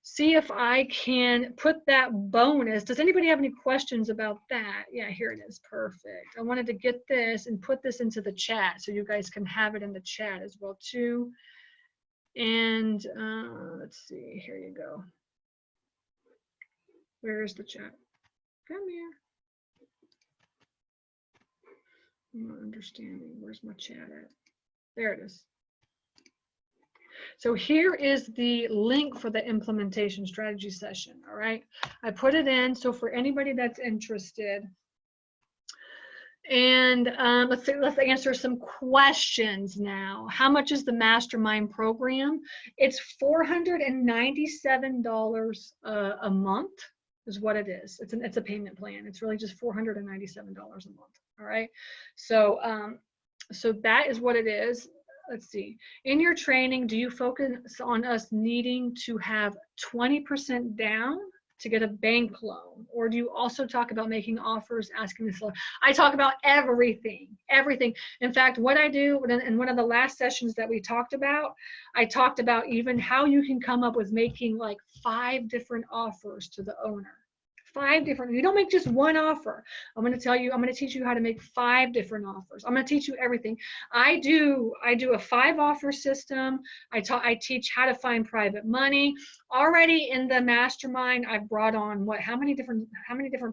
see if I can put that bonus. Does anybody have any questions about that? Yeah, here it is. Perfect. I wanted to get this and put this into the chat so you guys can have it in the chat as well too. And let's see, here you go. Where's the chat? Come here. I'm not understanding. Where's my chat at? There it is. So here is the link for the implementation strategy session. All right, I put it in. So for anybody that's interested, And let's answer some questions now. How much is the Mastermind program? It's $497 a month is what it is. It's a payment plan. It's really just $497 a month. All right. So so that is what it is. Let's see. In your training, do you focus on us needing to have 20% down to get a bank loan, or do you also talk about making offers, asking the seller? I talk about everything. In fact, what I do in one of the last sessions that we talked about, I talked about even how you can come up with making like 5 different offers to the owner. 5 different, you don't make just one offer. I'm going to teach you how to make 5 different offers. I'm going to teach you everything. I do a 5 offer system. I teach how to find private money. Already in the mastermind, I've brought on how many different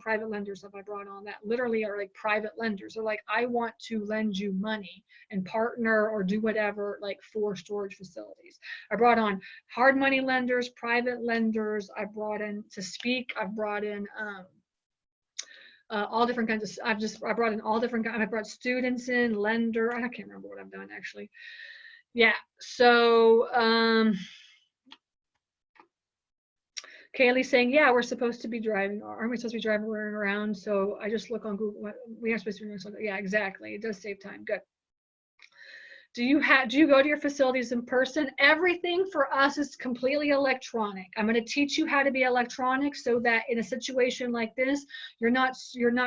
private lenders have I brought on that literally are like private lenders. They're like, I want to lend you money and partner or do whatever, like for storage facilities. I brought on hard money lenders, private lenders. I brought in to speak. I've brought in all different kinds of, I brought in all different kinds. I brought students in, lender. I can't remember what I've done actually. Yeah. So Kaylee's saying, yeah, we're supposed to be driving. Aren't we supposed to be driving around? So I just look on Google. We are supposed to be doing something. Yeah, exactly. It does save time. Good. Do you go to your facilities in person? Everything for us is completely electronic. I'm going to teach you how to be electronic so that in a situation like this, you're not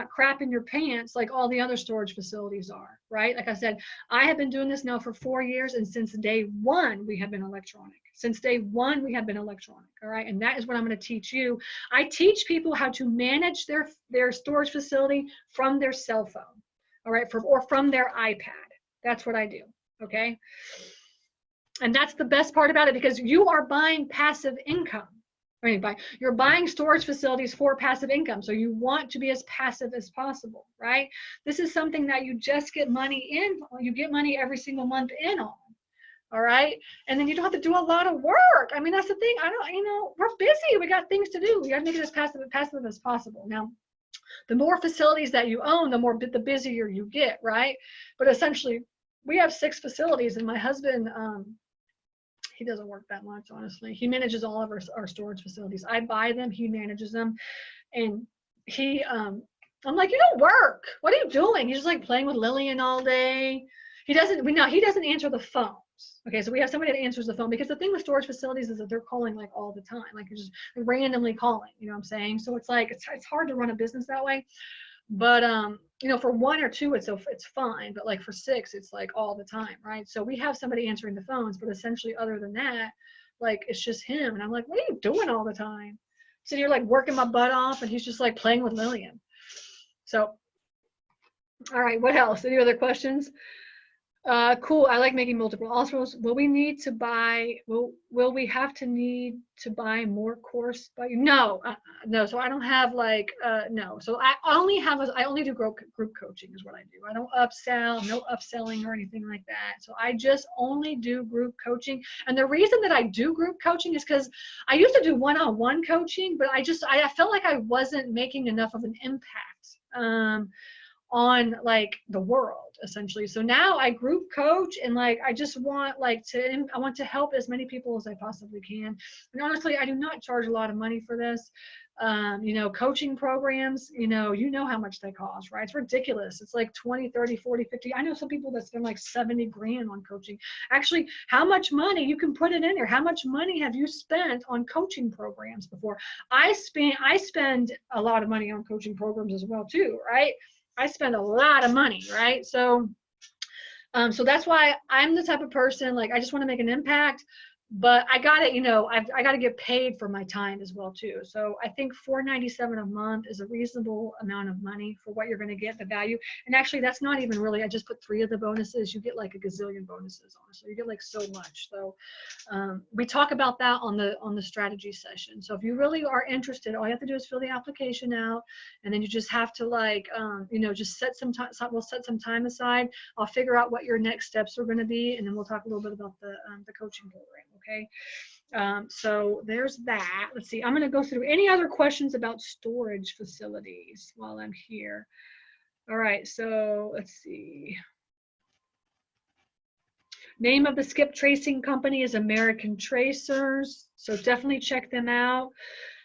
crapping your pants like all the other storage facilities are, right? Like I said, I have been doing this now for 4 years, and since day 1, we have been electronic. Since day 1, we have been electronic, all right? And that is what I'm going to teach you. I teach people how to manage their storage facility from their cell phone, all right, or from their iPad. That's what I do. Okay. And that's the best part about it, because you are buying passive income. You're buying storage facilities for passive income. So you want to be as passive as possible, right? This is something that you just get money in. You get money every single month in on. All right. And then you don't have to do a lot of work. I mean, that's the thing. We're busy. We got things to do. We got to make it as passive as possible. Now, the more facilities that you own, the busier you get, right? But essentially, we have 6 facilities, and my husband, he doesn't work that much, honestly. He manages all of our storage facilities. I buy them, he manages them, and I'm like, you don't work. What are you doing? He's just like playing with Lillian all day. He doesn't answer the phones. Okay, so we have somebody that answers the phone, because the thing with storage facilities is that they're calling like all the time, like just randomly calling. You know what I'm saying? So it's like it's hard to run a business that way. But for 1 or 2, it's fine. But like for 6, it's like all the time, right? So we have somebody answering the phones, but essentially, other than that, like it's just him. And I'm like, what are you doing all the time? So you're like working my butt off, and he's just like playing with Lillian. So, all right, what else? Any other questions? Cool. I like making multiple offers. Will we need to buy? Will we have to need to buy more course? No. So I don't have no. So I only do group coaching is what I do. I don't upsell, no upselling or anything like that. So I just only do group coaching. And the reason that I do group coaching is because I used to do one-on-one coaching, but I felt like I wasn't making enough of an impact on like the world, essentially. So now I group coach, and like I just want I want to help as many people as I possibly can. And honestly, I do not charge a lot of money for this. Coaching programs, you know how much they cost, right? It's ridiculous. It's like 20, 30, 40, 50. I know some people that spend like 70 grand on coaching. Actually, how much money, you can put it in there. How much money have you spent on coaching programs before? I spend a lot of money on coaching programs as well too, right? I spend a lot of money, right? So that's why I'm the type of person, like I just want to make an impact, but I got to, I got to get paid for my time as well too. So I think $497 a month is a reasonable amount of money for what you're going to get, the value. And actually, that's not even really. I just put 3 of the bonuses. You get like a gazillion bonuses, honestly. You get like so much. So we talk about that on the strategy session. So if you really are interested, all you have to do is fill the application out, and then you just have to just set some time. We'll set some time aside. I'll figure out what your next steps are going to be, and then we'll talk a little bit about the coaching program. Okay, so there's that. Let's see, I'm going to go through any other questions about storage facilities while I'm here. All right, so let's see. Name of the skip tracing company is American Tracers, so definitely check them out.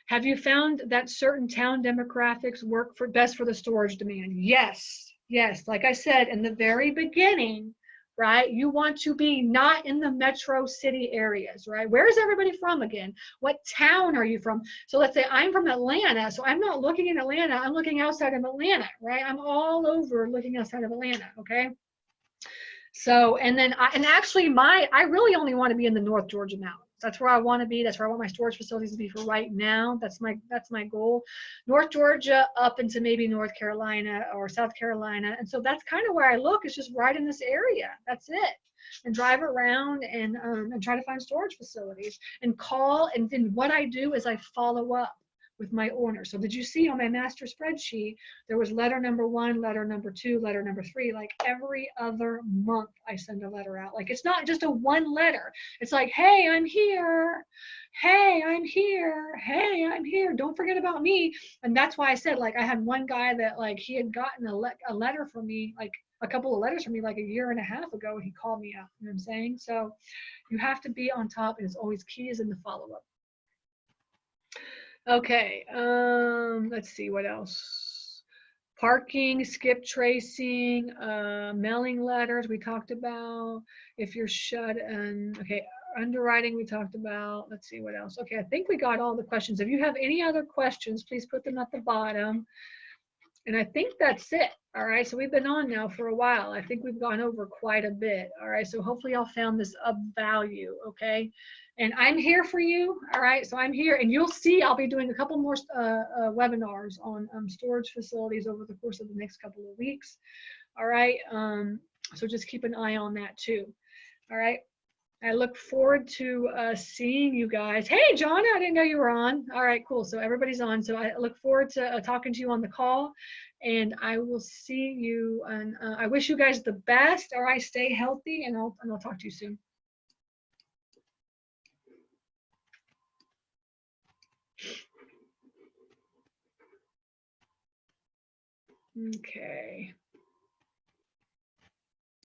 Have you found that certain town demographics work for best for the storage demand? Yes, yes. Like I said in the very beginning, right? You want to be not in the metro city areas, right? Where's everybody from again? What town are you from? So let's say I'm from Atlanta, so I'm not looking in Atlanta, I'm looking outside of Atlanta, right? I'm all over looking outside of Atlanta, okay? So, and then actually I really only want to be in the North Georgia mountains. That's where I want to be. That's where I want my storage facilities to be for right now. That's my goal. North Georgia up into maybe North Carolina or South Carolina. And so that's kind of where I look. It's just right in this area. That's it. And drive around and try to find storage facilities and call. And then what I do is I follow up with my owner. So did you see on my master spreadsheet, there was letter number 1, letter number 2, letter number 3, like every other month I send a letter out. Like it's not just a one letter. It's like, hey, I'm here. Hey, I'm here. Hey, I'm here. Don't forget about me. And that's why I said, like, I had one guy that like he had gotten a letter from me, like a couple of letters from me like a year and a half ago, and he called me out. You know what I'm saying? So you have to be on top, and it's always key is in the follow-up. Okay, let's see what else. Parking, skip tracing, mailing letters we talked about. If you're shut in, okay, underwriting we talked about. Let's see what else. Okay, I think we got all the questions. If you have any other questions, please put them at the bottom. And I think that's it. All right, so we've been on now for a while. I think we've gone over quite a bit. All right, so hopefully y'all found this of value, okay? And I'm here for you, all right? So I'm here, and you'll see I'll be doing a couple more webinars on storage facilities over the course of the next couple of weeks, all right? So just keep an eye on that too, all right? I look forward to seeing you guys. Hey, John, I didn't know you were on. All right, cool. So everybody's on. So I look forward to talking to you on the call, and I will see you. And I wish you guys the best. All right, stay healthy, and I'll talk to you soon. Okay.